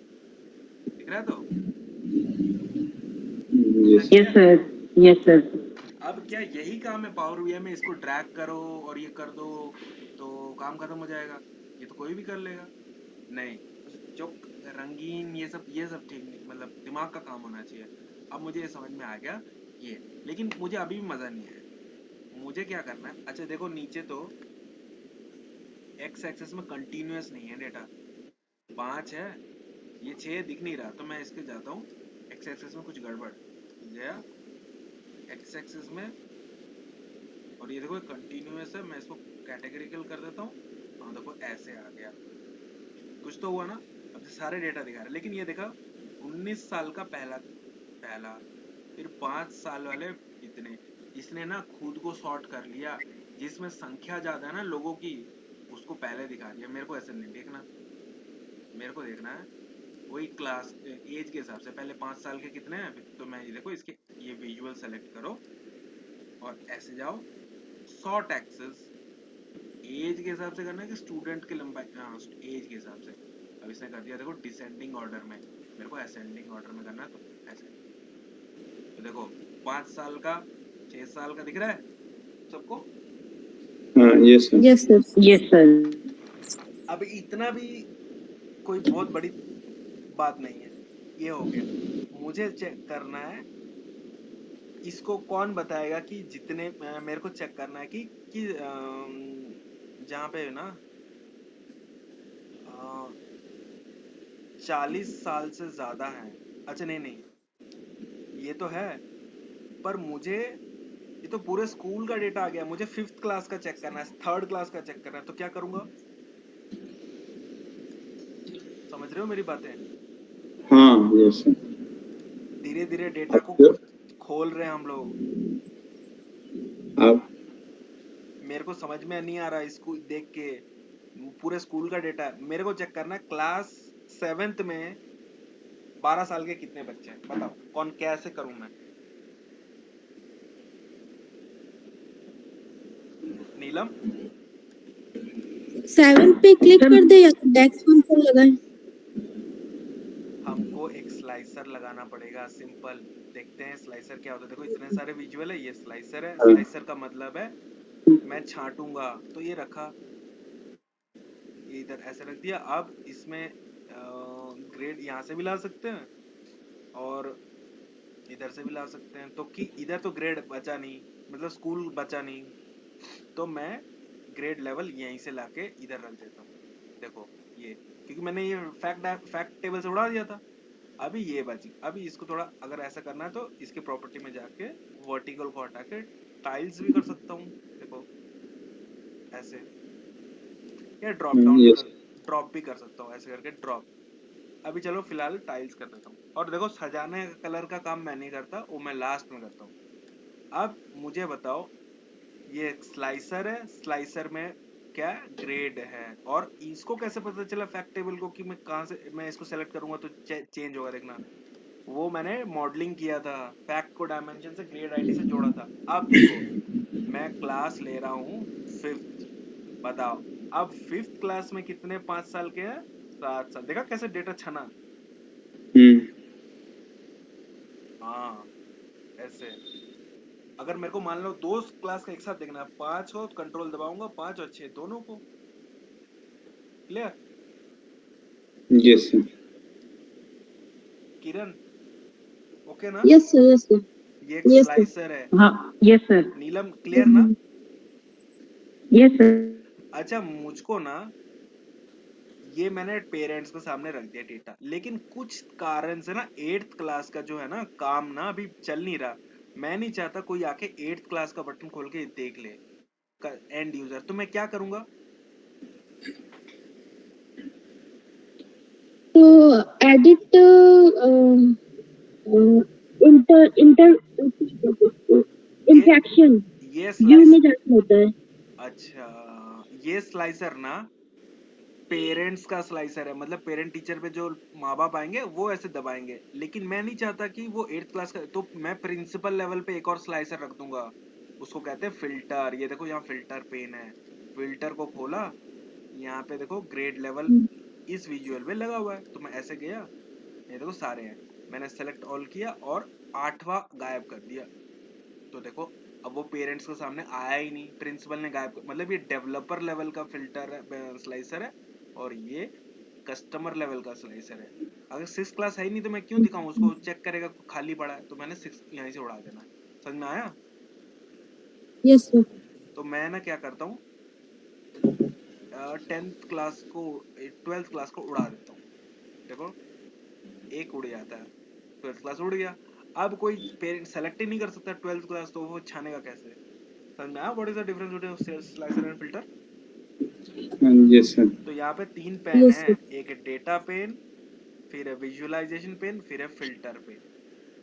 दिख रहा है? तो Yes. Yes, sir. Yes, sir. अब क्या यही काम है पावर बीआई में, इसको ड्रैग करो और ये कर दो तो काम खत्म हो जाएगा? ये तो कोई भी कर लेगा। नहीं, जो रंगीन ये सब ठीक नहीं, मतलब दिमाग का काम होना चाहिए। अब मुझे ये समझ में आ गया ये, लेकिन मुझे अभी भी मजा नहीं आया। मुझे क्या करना है, अच्छा देखो नीचे तो एक्स एक्सेस में कंटिन्यूअस नहीं है डेटा, 5 है, ये 6 दिख नहीं रहा, तो मैं इसके जाता हूँ एक्स एक्सेस में कुछ गड़बड़ गया एक्स एक्सेस में, और ये देखो कंटिन्यूअस है, मैं इसको कैटेगरिकल कर देता हूँ। हाँ देखो ऐसे आ गया, कुछ तो हुआ ना। अब ये सारे डेटा दिखा रहे, लेकिन ये देखा 19 साल का पहला पहला, फिर 5 साल वाले इतने, इसने ना खुद को सॉर्ट कर लिया, जिसमें संख्या ज्यादा है ना लोगों की, उसको पहले दिखा दिया। मेरे को ऐसे नहीं देखना, मेरे को देखना है वही क्लास एज के हिसाब से, पहले 5 साल के कितने हैं, तो मैं ये देखो इसके ये विजुअल सेलेक्ट करो और ऐसे जाओ सॉर्ट एक्सेस, एज के हिसाब से करना है कि स्टूडेंट की लंबाई, हाँ एज के हिसाब से। अब इसने कर दिया देखो डिसेंडिंग ऑर्डर में, मेरे को असेंडिंग ऑर्डर में करना है, तो ऐसे। तो देखो 5 साल का 6 साल का दिख रहा है सबको। हाँ, yes sir. Yes, sir. Yes, sir. अब इतना भी कोई बहुत बड़ी बात नहीं है, ये हो गया। मुझे चेक करना है, इसको कौन बताएगा कि जितने मेरे को चेक करना है कि जहाँ पे ना 40 साल से ज्यादा है। अच्छा नहीं ये तो है, पर मुझे ये तो पूरे स्कूल का डेटा आ गया, मुझे 5th क्लास का चेक करना है, 3rd क्लास का चेक करना है, तो क्या करूंगा? समझ रहे हो मेरी बातें? हाँ, yes sir. धीरे धीरे डेटा को अब खोल रहे हैं हम लोग। आप मेरे को समझ में नहीं आ रहा इसको देख के, पूरे स्कूल का डेटा मेरे को चेक करना है। क्लास 7th में 12 साल के कितने बच्चे हैं, बताओ कौन, कैसे करूं मैं? नीलम 7 पे क्लिक कर दे या तो डेस्क फंक्शन लगाए। हमको एक स्लाइसर लगाना पड़ेगा, सिंपल। देखते हैं स्लाइसर क्या होता है। देखो इतने सारे विजुअल है, ये स्लाइसर है। स्लाइसर का मतलब है मैं छांटूंगा, तो ये रखा, ये इधर ऐसे रख दिया। अब इसमें ग्रेड यहाँ से भी ला सकते हैं और इधर से भी ला सकते हैं, तो कि इधर तो ग्रेड बचा नहीं, मतलब स्कूल बचा नहीं, तो मैं ग्रेड लेवल यहीं से लाके इधर रख देता हूँ। देखो ये, क्योंकि मैंने ये फैक्ट टेबल से उड़ा दिया था, अभी ये बची। अभी इसको थोड़ा अगर ऐसा करना है तो इसके प्रॉपर्टी में जाके वर्टिकल को हटा के टाइल्स भी कर सकता हूँ। देखो ऐसे, या ड्रॉप डाउन भी yes. ड्रॉप भी कर सकता हूँ, ऐसे करके ड्रॉप। अभी चलो फिलहाल टाइल्स कर देता हूँ। और देखो सजाने का कलर का काम मैं नहीं करता, वो मैं लास्ट में करता हूँ। अब मुझे बताओ, ये एक स्लाइसर है, स्लाइसर में क्या ग्रेड है, और इसको कैसे पता चला फैक्ट टेबल को कि मैं कहाँ से मैं इसको सेलेक्ट करूंगा तो चेंज होगा? देखना, वो मैंने मॉडलिंग किया था, फैक्ट को डायमेंशन से ग्रेड आईडी से जोड़ा था। अब देखो मैं क्लास ले रहा हूँ 5th, बताओ अब 5th क्लास में कितने 5 साल के हैं? 7 साल। देखा कैसे डेटा छना? हाँ ऐसे। अगर मेरे को मान लो 2 क्लास का एक साथ देखना है, 5 हो तो कंट्रोल दबाऊंगा, 5 और 6 दोनों को। क्लियर? Yes sir. किरण ओके ना? Yes, sir. Yes, sir. ये एक Yes, sir. स्लाइसर है। हाँ, yes, sir. नीलम क्लियर ना? Yes, sir. अच्छा मुझको ना, ये मैंने पेरेंट्स के सामने रख दिया डेटा, लेकिन कुछ कारण से ना 8th क्लास का जो है ना काम ना अभी चल नहीं रहा। मैं नहीं चाहता कोई आके 8th क्लास का बटन खोल के देख ले, एंड यूजर। तो मैं क्या करूंगा? तो एडिट इंटर इंट्रैक्शन ये व्यू में स्लाइस, जाना होता है। अच्छा ये स्लाइसर ना पेरेंट्स का स्लाइसर है, मतलब पेरेंट टीचर पे जो माँ बाप आएंगे वो ऐसे दबाएंगे, लेकिन मैं नहीं चाहता कि वो 8th क्लास का, तो मैं प्रिंसिपल लेवल पे एक और स्लाइसर रख दूंगा, उसको कहते हैं फिल्टर। ये देखो यहाँ फिल्टर पेन है, फिल्टर को खोला, यहाँ पे देखो ग्रेड लेवल इस विजुअल में लगा हुआ है, तो मैं ऐसे गया, ये देखो सारे हैं, मैंने सेलेक्ट ऑल किया और 8वां गायब कर दिया। तो देखो अब वो पेरेंट्स के सामने आया ही नहीं, प्रिंसिपल ने गायब कर, मतलब ये डेवलपर लेवल का फिल्टर है, स्लाइसर है, और ये कस्टमर लेवल का स्लाइसर है। अगर 6 क्लास है ही नहीं तो मैं क्यों दिखाऊं उसको, चेक करेगा खाली पड़ा है, तो मैंने 6 यहीं से उड़ा देना है। समझ में आया? Yes, sir. तो मैं ना क्या करता हूँ, 10th क्लास को 12th क्लास को उड़ा देता हूँ। देखो एक उड़ जाता है, 12th क्लास उड़ गया। अब कोई पेरेंट सेलेक्ट ही नहीं कर सकता 12th क्लास, तो वो छानेगा कैसे? समझ में आया what is the difference between slicer and filter? Yes sir. तो यहाँ पे 3 पेन Yes, है, sir. एक है डेटा पेन, फिर है विजुअलाइजेशन पेन, फिर है फिल्टर पेन।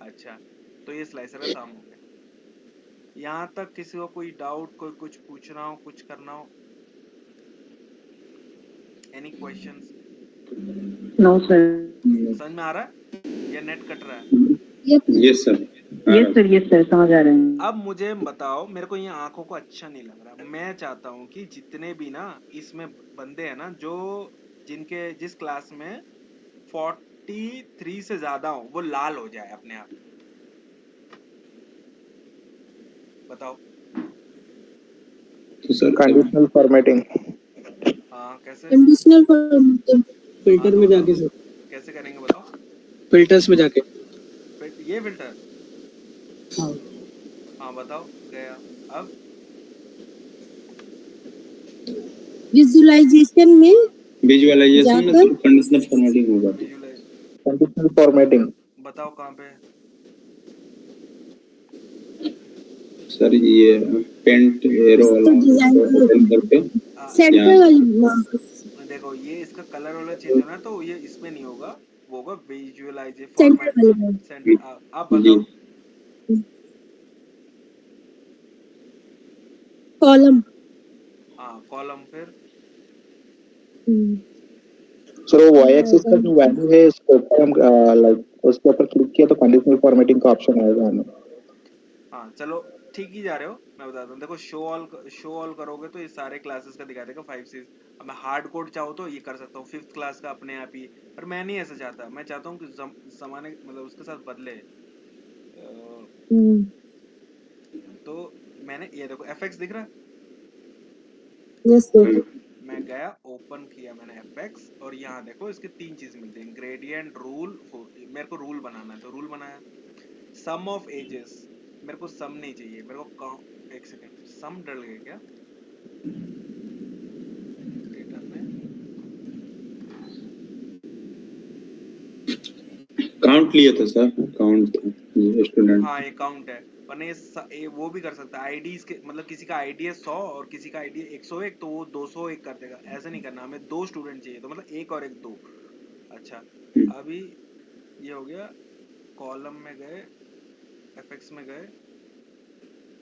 अच्छा, तो ये स्लाइसर का काम हो गया। यहाँ तक किसी को कोई डाउट, कोई कुछ पूछना हो, कुछ करना हो? Any questions? No, sir. समझ में आ रहा है या नेट कट रहा है? Yep. Yes sir. Yes, sir, समझ आ रहे हैं। अब मुझे बताओ, मेरे को ये आंखों को अच्छा नहीं लग रहा। मैं चाहता हूँ कि जितने भी ना इसमें बंदे हैं ना, जो जिनके जिस क्लास में 43 से ज्यादा हो, वो लाल हो जाए अपने आप। बताओ। तो सर कंडीशनल फॉर्मेटिंग। हाँ कैसे? Conditional formatting. हाँ फिल्टर तो में बताओ जाके सर, कैसे करेंगे, बताओ। फिल्टर्स में जाके। ये फिल्टर, हाँ, हाँ बताओ। गया। अब Visualization में विजुअलाइजेशन में जाकर सर कंडीशनल फॉर्मेटिंग होगा। Visualise, conditional formatting. बताओ कहाँ पे? सर ये पेंट एरो वाला इसको डिजाइन ओपन करके सेंटर यहाँ वाली वहाँ पे देखो ये इसका कलर वाला चेंज होना है, तो ये इसमें नहीं होगा, वो होगा विजुअलाइज सेंटर फॉर्मेट वाली वहाँ सेंटर। आप जी बताओ। कॉलम। हाँ कॉलम, फिर सर वो वाई एक्सिस का जो वैल्यू है उसके ऊपर हम लाइक उसके ऊपर क्लिक किया तो कंडीशनल फॉर्मेटिंग का ऑप्शन आएगा हमें। हाँ चलो ठीक ही जा रहे हो। मैं बताता हूँ, देखो शो ऑल करोगे तो ये सारे क्लासेस का दिखा देगा 5 6। अब मैं हार्ड कोड चाहूँ तो ये कर सकता हूँ 5th क्लास का अपने आप ही, पर मैं नहीं ऐसा चाहता। मैं चाहता हूँ कि जमाने मतलब उसके साथ बदले। तो मैंने ये देखो fx दिख रहा है, यस सर। मैं गया ओपन किया मैंने fx, और यहाँ देखो इसके 3 चीज मिलते हैं, ग्रेडियंट, रूल। मेरे को रूल बनाना है तो रूल बनाया। सम ऑफ एजेस, मेरे को सम नहीं चाहिए, मेरे को एक सेकंड, सम डल गया क्या डेटा में? काउंट लिया था सर, काउंट था स्टूडेंट। हाँ ये काउंट है, वरना ये वो भी कर सकता है आईडीज के, मतलब किसी का आईडी है 100 और किसी का आईडी है 101, तो वो 201 कर देगा। ऐसा नहीं करना, हमें 2 स्टूडेंट चाहिए, तो मतलब एक और एक 2। अच्छा, अभी ये हो गया। कॉलम में गए, एफएक्स में गए,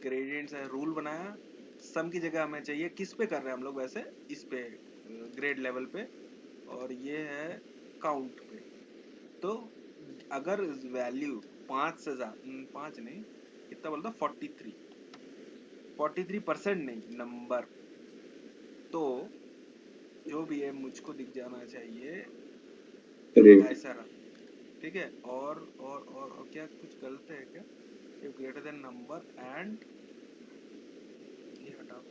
ग्रेडियंट्स है, रूल बनाया। सम की जगह हमें चाहिए, किस पे कर रहे हैं हम लोग वैसे, इस पे ग्रेड लेवल पे, और ये है काउंट पे। तो अगर वैल्यू 5 से ज्यादा, 5 नहीं, कितना बोलता, 43% नहीं नंबर, तो जो भी है मुझको दिख जाना चाहिए अरे ऐसा रहा। ठीक है, और क्या कुछ गलत है क्या? If greater than number and, ये हटाओ।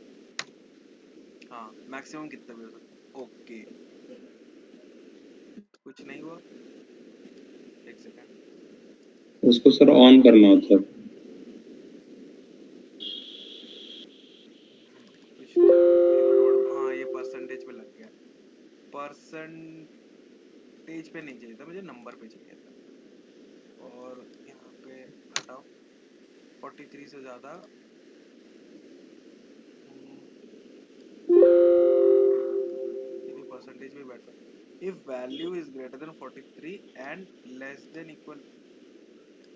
हाँ मैक्सिमम कितना भी हो सकता है। ओके, कुछ नहीं हुआ, एक सेकंड। उसको सर ऑन करना होता है। कुछ ये गड़बड़, हाँ ये परसेंटेज पे लग गया। परसेंटेज पे नहीं चाहिए था मुझे, नंबर पे चाहिए था। और यहाँ पे हटाओ 43 से ज्यादा, ये भी परसेंटेज में बैठा। If value is greater than 43 and less than equal,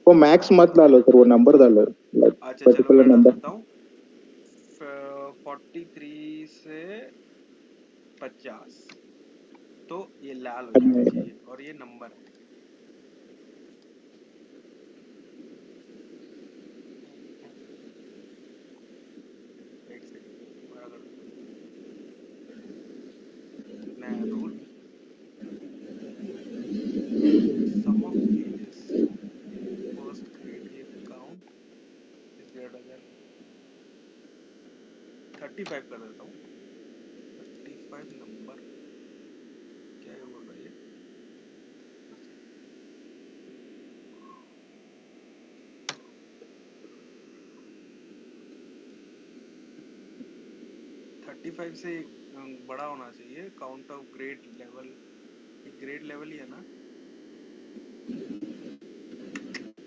वो मैक्स मत डालो सर, वो नंबर डालो लाइक अच्छा चलो पर्टिकुलर मैं डाल नंबर। देता हूँ 43 से 50, तो ये लाल हो जाना चाहिए और ये नंबर है। एक सेकंड, बड़ा कर दो। नया रूल, सम ऑफ एजेस, 35 कर देता हूँ। 35 नंबर क्या है बोल रही है? थर्टी फाइव से बड़ा होना चाहिए। Count of grade level, grade level ही है ना?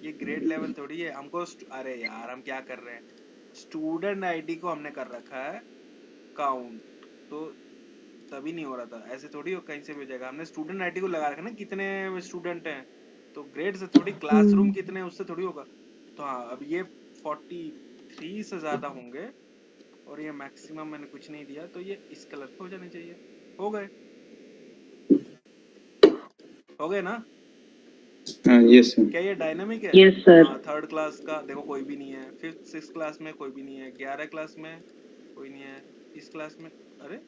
ये ग्रेड लेवल थोड़ी है हमको। अरे यार हम क्या कर रहे हैं, स्टूडेंट आईडी को हमने कर रखा है काउंट, तो तभी नहीं हो रहा था। ऐसे थोड़ी हो कहीं से भी हो जाएगा। हमने स्टूडेंट आईडी को लगा रखा ना, कितने स्टूडेंट हैं, तो ग्रेड से थोड़ी, क्लासरूम कितने उससे थोड़ी होगा। तो हाँ, अब ये 43 से ज्यादा होंगे और ये मैक्सिमम मैंने कुछ नहीं दिया, तो ये इस कलर पे हो जाने चाहिए। हो गए, हो गए ना? हाँ यस सर। क्या ये डायनामिक है? Yes sir. हाँ, थर्ड क्लास का देखो कोई भी नहीं है, फिफ्थ सिक्स क्लास में कोई भी नहीं है, 11 क्लास में कोई नहीं है, इस क्लास में अरे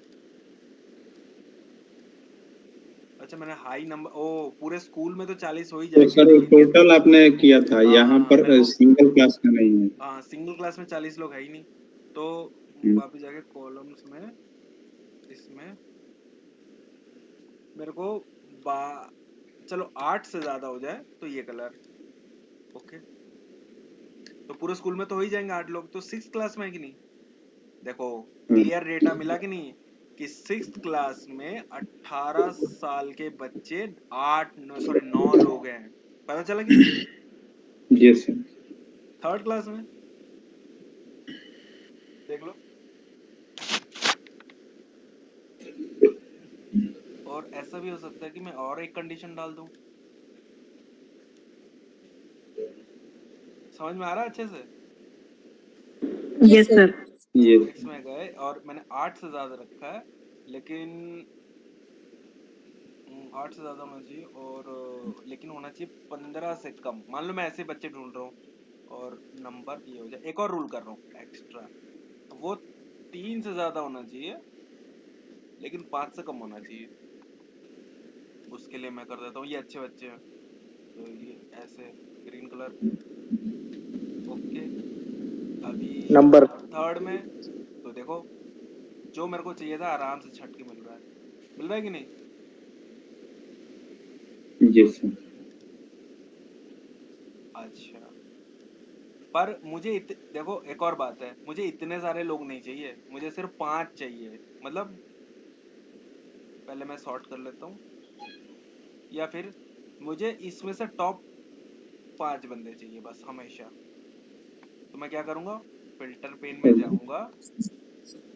अच्छा मैंने हाई नंबर, ओ पूरे स्कूल में तो 40 हो ही तो जाएंगे, सर लेकिन टोटल आपने किया था, हाँ यहाँ हाँ पर मेरे को, सिंगल क्लास का नहीं है। हाँ सिंगल क्लास में 40 लोग है ही नहीं। तो हम्म, वापस जाके कॉलम्स में, इसमें मेरे को बा चलो 8 से ज्यादा हो जाए तो ये कलर, ओके। तो पूरे स्कूल में तो हो ही जाएंगे 8 लोग, तो 6 क्लास में है कि नहीं? देखो क्लियर डेटा मिला कि नहीं, कि 6th क्लास में 18 साल के बच्चे 9 लोग हैं, पता चला कि नहीं? Yes sir. थर्ड क्लास में देख लो। और ऐसा भी हो सकता है कि मैं और एक कंडीशन डाल दूं। समझ में आ रहा है अच्छे से? Yes sir. यस। 6 में गए और मैंने 8 से ज्यादा रखा है, लेकिन 8 से ज्यादा होना चाहिए, और लेकिन होना चाहिए 15 से कम। मान लो मैं ऐसे बच्चे ढूंढ रहा हूँ और नंबर ये हो जाए, एक और रूल कर रहा हूँ एक्स्ट्रा, वो 3 से ज्यादा होना चाहिए लेकिन 5 से कम होना चाहिए। उसके लिए मैं कर देता हूँ, ये अच्छे बच्चे हैं तो ये ऐसे ग्रीन कलर, ओके। अभी नंबर थर्ड में तो देखो, जो मेरे को चाहिए था आराम से छट के मिल रहा है, मिल रहा है कि नहीं? Yes sir. अच्छा, पर मुझे देखो एक और बात है, मुझे इतने सारे लोग नहीं चाहिए, मुझे सिर्फ 5 चाहिए। मतलब पहले मैं सॉर्ट कर लेता हूँ, या फिर मुझे इसमें से टॉप 5 बंदे चाहिए बस हमेशा। तो मैं क्या करूंगा, फिल्टर पेन में जाऊंगा,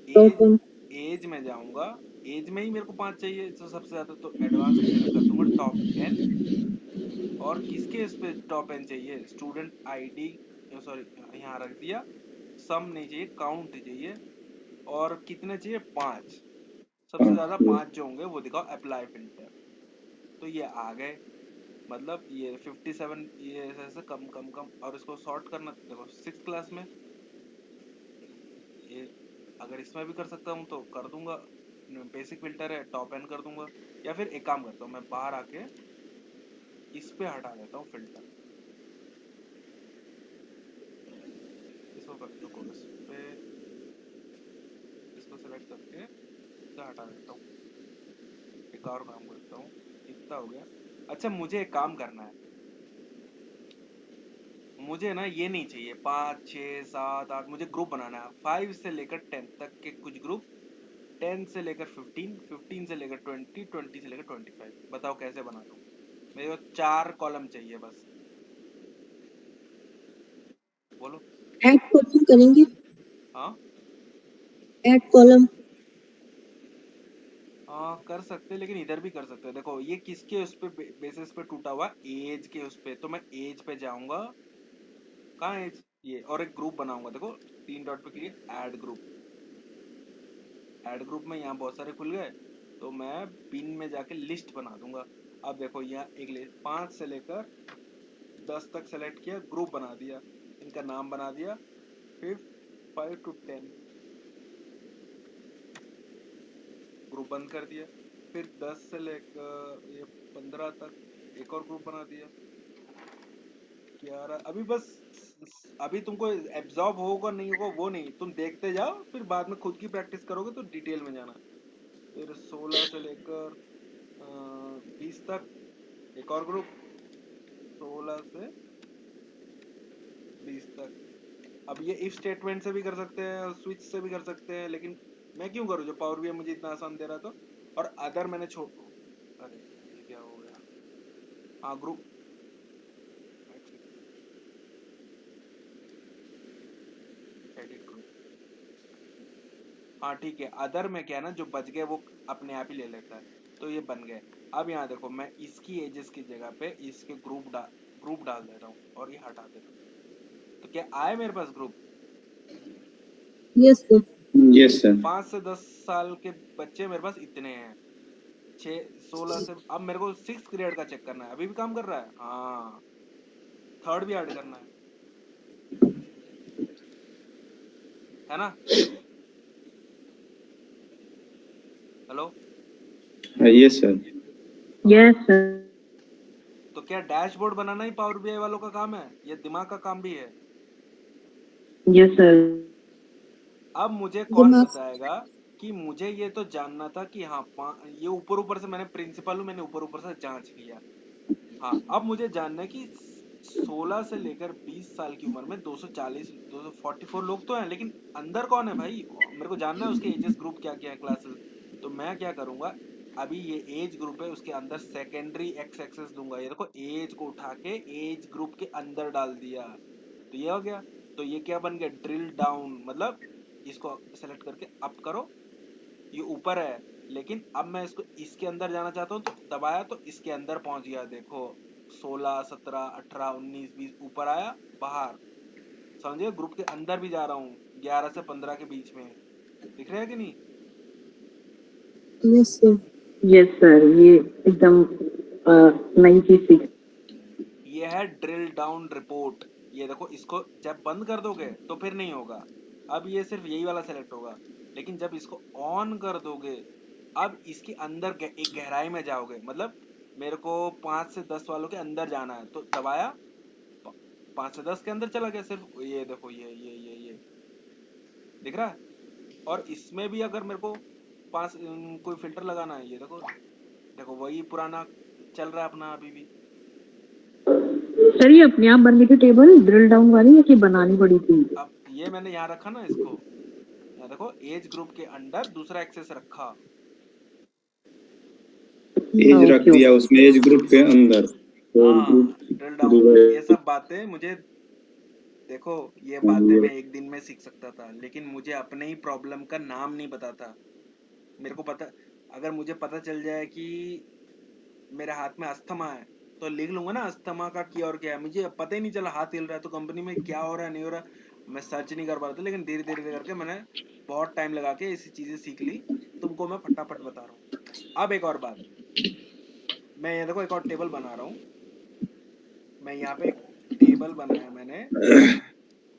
एज टॉप एज में जाऊंगा, एज में ही मेरे को 5 चाहिए तो सबसे ज्यादा, तो एडवांस में कर दूंगा टॉप n। और किसके इस पे टॉप n चाहिए, स्टूडेंट आईडी, सॉरी यहाँ रख दिया, सम नहीं चाहिए, काउंट चाहिए। और कितने चाहिए, 5। सबसे ज्यादा 5 जो होंगे वो दिखाओ, अप्लाई फिल्टर। तो ये आ गए, मतलब ये 57, ये ऐसे कम कम कम। और इसको सॉर्ट करना, देखो 6 क्लास में ये, अगर इसमें भी कर सकता हूँ तो कर दूंगा, बेसिक फिल्टर है, टॉप एन कर दूंगा। या फिर एक काम करता हूँ, मैं बाहर आके इस पे हटा देता हूँ फिल्टर, इसको कर दो, इस पे इसको सेलेक्ट करके इसे हटा देता हूँ। एक और काम करता हूँ, कितना हो गया। अच्छा मुझे एक काम करना है, मुझे ना ये नहीं चाहिए 5 6 7 8, मुझे ग्रुप बनाना है 5 से लेकर 10 तक के कुछ ग्रुप, 10 से लेकर 15, 15 से लेकर 20, 20 से लेकर 25। बताओ कैसे बनाता हूँ? मेरे को 4 कॉलम चाहिए बस, बोलो। ऐड कॉलम करेंगे, हाँ ऐड कॉलम। हाँ कर सकते हैं, लेकिन इधर भी कर सकते हैं। देखो ये किसके उस पे बेसिस पे टूटा हुआ, एज के उस पे, तो मैं एज पे जाऊंगा, कहाँ एज, ये, और एक ग्रुप बनाऊंगा। देखो 3 डॉट पे click, add group. Add group में यहाँ बहुत सारे खुल गए, तो मैं पिन में जाके लिस्ट बना दूंगा। अब देखो यहाँ एक लिस्ट 5 से लेकर 10 तक सेलेक्ट किया, ग्रुप बना दिया, इनका नाम बना दिया, फिर 5 to 10 ग्रुप बंद कर दिया। फिर 10 से लेकर ये 15 तक एक और ग्रुप बना दिया, 11। अभी बस अभी तुमको एब्जॉर्ब होगा नहीं होगा वो नहीं, तुम देखते जाओ, फिर बाद में खुद की प्रैक्टिस करोगे तो डिटेल में जाना। फिर 16 से लेकर 20 तक एक और ग्रुप, 16 से 20 तक। अब ये इफ स्टेटमेंट से भी कर सकते हैं और स्विच से भी कर सकते हैं, लेकिन मैं क्यों करूँ जो पावर बीआई मुझे इतना आसान दे रहा था। और अदर मैंने अरे ये क्या हो गया, हाँ ग्रुप, एडिट ग्रुप, हाँ ठीक है। अदर में क्या है ना, जो बच गए वो अपने आप ही ले लेता है, तो ये बन गए। अब यहाँ देखो, मैं इसकी एजेस की जगह पे इसके ग्रुप डाल देता हूँ और ये हटा देता हूँ, तो क्या आए मेरे पास group. Yes, sir. Yes sir. 5 से 10 साल के बच्चे मेरे पास इतने हैं। 16 से, अब मेरे को 6th ग्रेड का चेक करना है, अभी भी काम कर रहा है, हाँ 3rd भी ऐड करना है ना। Hello, yes sir. Yes, sir. तो क्या डैशबोर्ड बनाना ही पावर बीआई वालों का काम है, ये दिमाग का काम भी है। Yes, sir. अब मुझे कौन दिमाग बताएगा कि मुझे ये तो जानना था कि हाँ ये ऊपर ऊपर से, मैंने प्रिंसिपल हूँ, मैंने ऊपर ऊपर से जांच लिया। हाँ अब मुझे जानना है कि 16 से लेकर 20 साल की उम्र में 240 244 लोग तो हैं, लेकिन अंदर कौन है भाई, मेरे को जानना है उसके एजेस ग्रुप क्या क्या है, क्लासेस। तो मैं क्या करूंगा, अभी ये एज ग्रुप है, उसके अंदर सेकेंडरी एक्स एक्सेस दूंगा। ये देखो, एज को उठा के एज ग्रुप के अंदर डाल दिया, तो ये हो गया। तो ये क्या बन गया, ड्रिल डाउन, मतलब इसको सेलेक्ट करके अप करो, ये ऊपर है, लेकिन अब मैं इसको इसके अंदर जाना चाहता हूँ, तो दबाया तो इसके अंदर पहुंच गया। देखो 16 17 18 19 20 ऊपर आया, बाहर, समझे, ग्रुप के अंदर भी जा रहा हूँ, 11 से 15 के बीच में। दिख रहा है कि नहीं। Yes, sir. Yes, sir. ये एकदम 96. ये है ड्रिल डाउन रिपोर्ट। ये देखो, इसको जब बंद कर दोगे तो फिर नहीं होगा, अब ये सिर्फ यही वाला सेलेक्ट होगा। लेकिन जब इसको ऑन कर दोगे, अब इसके अंदर एक गहराई में जाओगे, मतलब मेरे को 5 से 10 वालों के अंदर जाना है, तो दबाया, 5 से 10 के अंदर चला गया सिर्फ। ये देखो, ये दिख रहा है। और इसमें भी अगर मेरे को कोई फिल्टर लगाना है, ये देखो, देखो वही पुराना चल रहा है अपना अभी भी। सर ये अपने आप बन गई थी टेबल ड्रिल डाउन वाली, या कि बनानी पड़ी थी? अब ये मैंने यहाँ रखा ना इसको, यहाँ देखो, एज ग्रुप के अंदर दूसरा एक्सेस रखा। एज रख दिया उसमें, एज ग्रुप के अंदर, और हाँ, ग्रुप ड्रिल डाउन, ये सब बातें मुझे, देखो ये बातें मैं एक दिन में सीख सकता था, लेकिन मुझे अपने ही प्रॉब्लम का नाम नहीं पता था। मेरे को पता, अगर मुझे पता चल जाए कि मेरे हाथ में अस्थमा है, तो लिख लूंगा ना अस्थमा का क्या और क्या है। मुझे पता ही नहीं चला हाथ हिल रहा है, तो कंपनी में क्या हो रहा है नहीं हो रहा, मैं सर्च नहीं कर पा रहा था। लेकिन धीरे धीरे करके मैंने बहुत टाइम लगा के ऐसी चीजें सीख ली, तुमको मैं फटाफट बता रहा हूँ। अब एक और बात, मैं ये देखो एक और टेबल बना रहा हूँ। मैं यहाँ पे एक टेबल बनाया मैंने,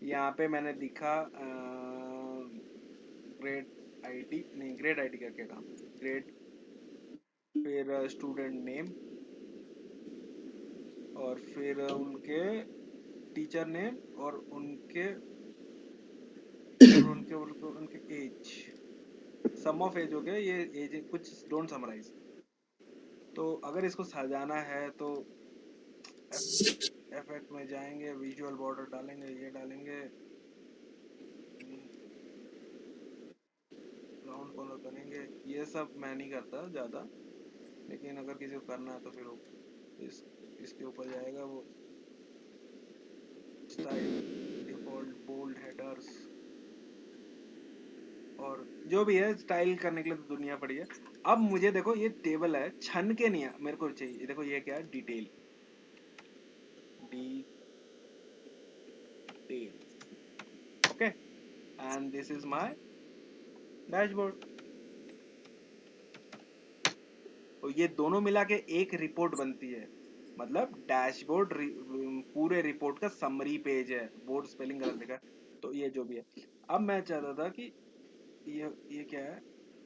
यहाँ पे मैंने लिखा ग्रेड आईडी, नहीं ग्रेड आईडी करके काम, ग्रेड, फिर स्टूडेंट नेम, और फिर उनके टीचर नेम, और उनके एज, सम ऑफ एज हो गया, ये एज कुछ डोंट समराइज। तो अगर इसको सजाना है तो इफेक्ट में जाएंगे, विजुअल बॉर्डर डालेंगे, ये डालेंगे, राउंड कॉलर करेंगे। ये सब मैं नहीं करता ज़्यादा, लेकिन अगर किसी को करना है तो फिर वो इसके ऊपर जाएगा, वो स्टाइल, डिफॉल्ट, बोल्ड हेडर्स, और जो भी है स्टाइल करने के लिए तो दुनिया पड़ी है। अब मुझे देखो, ये टेबल है, छन के नहीं है, मेरे को चाहिए, देखो ये क्या है, detail, okay, and this is my dashboard. तो ये दोनों मिला के एक रिपोर्ट बनती है, मतलब डैशबोर्ड पूरे रिपोर्ट का समरी पेज है। बोर्ड स्पेलिंग गलत लिखा है, तो ये जो भी है। अब मैं चाहता था कि ये क्या है,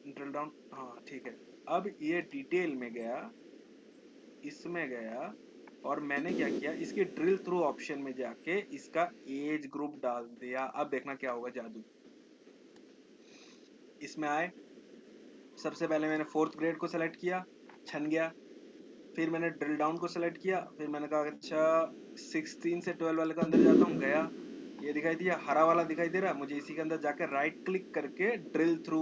ड्रिल डाउन, हाँ ठीक है। अब ये डिटेल में गया, इसमें गया, और मैंने क्या किया, इसके ड्रिल थ्रू ऑप्शन में जाके इसका एज ग्रुप डाल दिया। अब देखना क्या होगा जादू। इसमें आए, सबसे पहले मैंने 4th ग्रेड को सेलेक्ट किया, छन गया। फिर मैंने ड्रिल डाउन को सेलेक्ट किया, फिर मैंने कहा अच्छा 16 से 12 वाले के अंदर जाता हूँ, गया, ये दिखाई दिया, हरा वाला दिखाई दे रहा है, मुझे इसी के अंदर जाकर राइट क्लिक करके ड्रिल थ्रू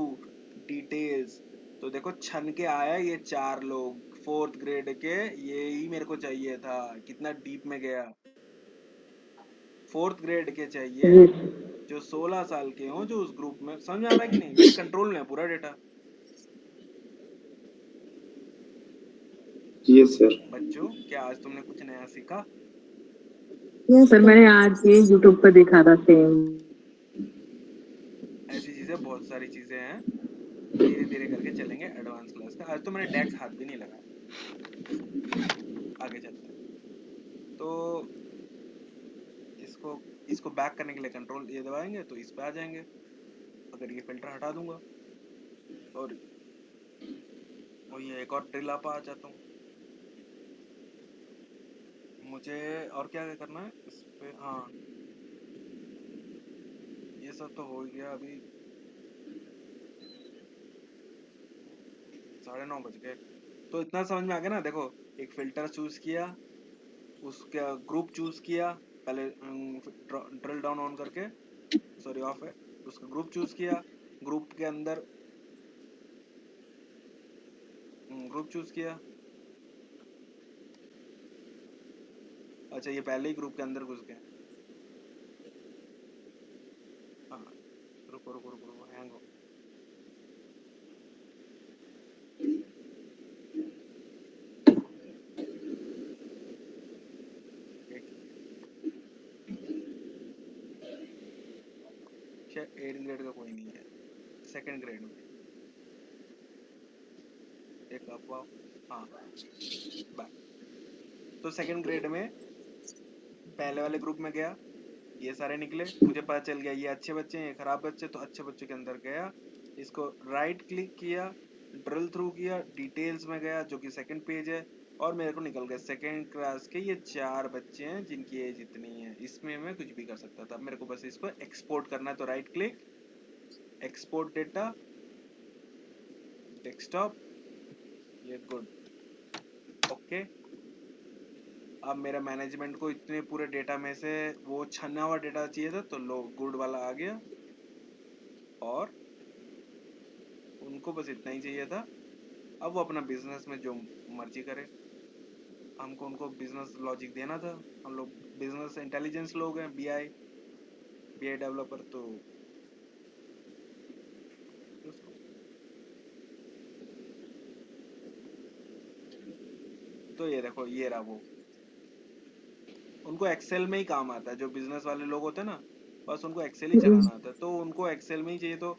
डिटेल्स, तो देखो छन के आया ये 4 लोग 4th ग्रेड के, यही मेरे को चाहिए था। कितना डीप में गया, 4th ग्रेड के चाहिए जी जो 16 साल के हों, जो उस ग्रुप में। समझ में आ रहा है कि नहीं? मेरे कंट्रोल में है पूरा डेटा। Yes sir. बच्चों, क्या आज तुमने कुछ नया सीखा? यस सर, मैंने आज ये यूट्यूब पर देखा था सेम। ऐसी चीजें, बहुत सारी चीजें हैं, धीरे धीरे करके चलेंगे एडवांस क्लास का। आज तो मैंने डेक्स हाथ भी नहीं लगाया। आगे चलते हैं। तो इसको बैक करने के लिए कंट्रोल ये दबाएंगे तो इस पे आ जाएंगे। अगर ये फिल्टर हटा दूंगा और ये एक और ड्रिल आप आ जाता हूँ। मुझे और क्या करना है इस पे? हाँ, ये सब तो हो गया। अभी 9:30 बज गए। तो इतना समझ में आ गया ना? देखो, एक फिल्टर चूज किया, उसका ग्रुप चूज किया, पहले ड्रिल डाउन ऑन करके, सॉरी ऑफ है, उसका ग्रुप चूज किया, ग्रुप के अंदर ग्रुप चूज किया। अच्छा, ये पहले ही ग्रुप के अंदर घुस गए। हाँ, रुको रुको रुको रुको, हैंग हो। शायद 8th ग्रेड का कोई नहीं है, 2nd ग्रेड में एक अफवाह। हाँ, बाय। तो 2nd ग्रेड में पहले वाले ग्रुप में गया, ये सारे निकले, मुझे पता चल गया ये अच्छे बच्चे हैं, ये खराब बच्चे, तो अच्छे बच्चों के अंदर गया, इसको राइट क्लिक किया, ड्रिल थ्रू किया, डिटेल्स में गया जो कि 2nd पेज है, और मेरे को निकल गया 2nd क्लास के ये 4 बच्चे हैं जिनकी एज इतनी है। इसमें मैं कुछ भी कर सकता था। मेरे को बस इसको एक्सपोर्ट करना है, तो right click, export data, desktop, ये गुड, ओके। अब मेरा मैनेजमेंट को इतने पूरे डेटा में से वो छना हुआ डेटा चाहिए था, तो लो गुड वाला आ गया, और उनको बस इतना ही चाहिए था। अब वो अपना बिजनेस में जो मर्जी करे, हमको उनको बिजनेस लॉजिक देना था। हम लोग बिजनेस इंटेलिजेंस लोग हैं, बीआई डेवलपर, तो ये देखो, ये रहा वो। उनको एक्सेल में ही काम आता है, जो बिजनेस वाले लोग होते हैं ना, बस उनको एक्सेल ही चलाना आता है, तो उनको एक्सेल में ही चाहिए, तो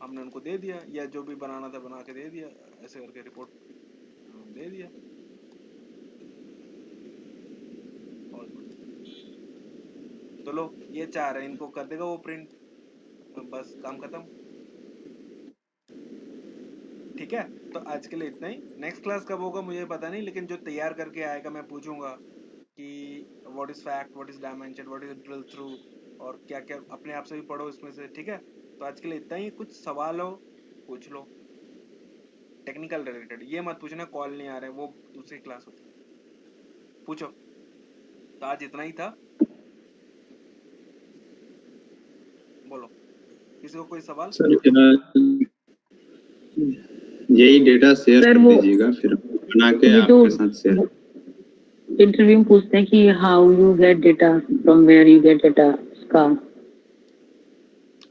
हमने उनको दे दिया, या जो भी बनाना था बना के दे दिया, ऐसे करके रिपोर्ट दे दिया। तो लो, ये 4 है, इनको कर देगा वो प्रिंट, बस काम खत्म। ठीक है, तो आज के लिए इतना ही। नेक्स्ट क्लास कब होगा मुझे पता नहीं, लेकिन जो तैयार करके आएगा मैं पूछूंगा कि what is fact, what is dimension, what is drill through, और क्या क्या अपने आप से भी पढ़ो इसमें से। ठीक है, तो आज के लिए इतना ही। कुछ सवाल हो पूछ लो, टेक्निकल रिलेटेड। ये मत पूछना कॉल नहीं आ रहे, वो दूसरी क्लास होती है, पूछो। तो आज इतना ही था, बोलो किसी को कोई सवाल? सर यही डेटा शेयर सर, कर वो दीजिएगा, फिर बना के ये तो आपके साथ शेयर। इंटरव्यू में पूछते हैं कि how you get data, from where you get data, इसका।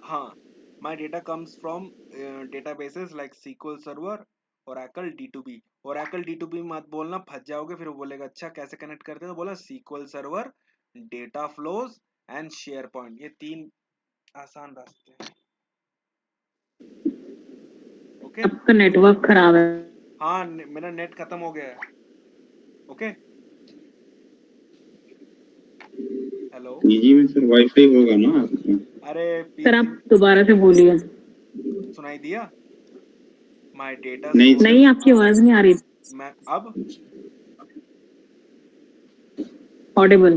हाँ, my data comes from databases like SQL Server, Oracle D2B। Oracle D2B मत बोलना, फंस जाओगे, फिर वो बोलेगा अच्छा कैसे कनेक्ट करते हैं, तो बोला SQL Server, data flows and SharePoint, ये 3 आसान रास्ते हैं। ओके, आपका नेटवर्क खराब है। हाँ, मेरा नेट खत्म हो गया है। ओके, हेलो, पीजी में सर वाईफाई होगा ना आपका? अरे सर, आप पीसी दोबारा से बोलिए। सुनाई दिया? माय डेटा नहीं सोर्स, सर। नहीं, आपकी आवाज नहीं आ रही। मैं अब Audible.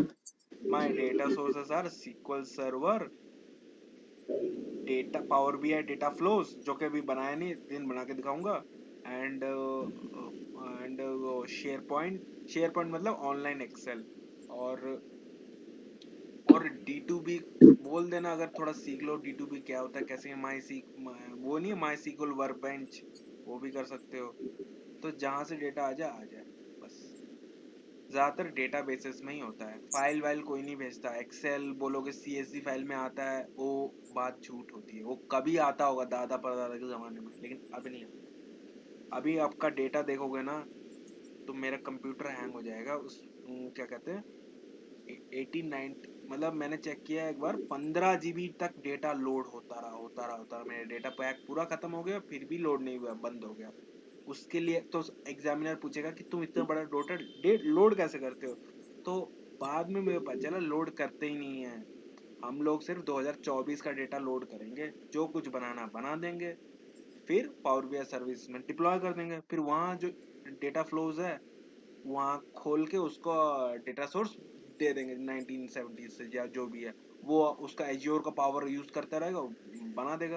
My data sources are SQL Server, data power BI data flows जो कि अभी बनाया नहीं, दिन बना के दिखाऊंगा, एंड शेयर पॉइंट मतलब ऑनलाइन एक्सेल, और D2B बोल देना, अगर थोड़ा सीख लो D2B क्या होता है, कैसे वो नहीं है माई सीक्वल वर्कबेंच, वो भी कर सकते हो। तो जहां से डेटा आ जाए बस। ज्यादातर डेटाबेसेस में ही होता है, फाइल वाइल कोई नहीं भेजता। एक्सेल बोलोगे CSV फाइल में आता है, वो बात झूठ होती है। वो कभी आता होगा दादा परदादा के जमाने में, लेकिन अभी नहीं आता। अभी आपका डेटा देखोगे ना तो मेरा कंप्यूटर हैंग हो जाएगा। क्या कहते हैं 89, मतलब मैंने चेक किया एक बार, 15 GB तक डेटा लोड होता रहा। मेरा डेटा पैक पूरा खत्म हो गया, फिर भी लोड नहीं हुआ, बंद हो गया। उसके लिए तो एग्जामिनर पूछेगा कि तुम इतना बड़ा लोड कैसे करते हो। तो बाद में मुझे पता चला लोड करते ही नहीं है हम लोग, सिर्फ 2024 का डेटा लोड करेंगे, जो कुछ बनाना बना देंगे, फिर पावर बीआई सर्विस में डिप्लॉय कर देंगे। फिर वहाँ जो डेटा फ्लोज है वहाँ खोल के उसको डेटा सोर्स दे देंगे 1970 से या जो भी है, वो उसका एज्योर का पावर यूज करता रहेगा, बना देगा।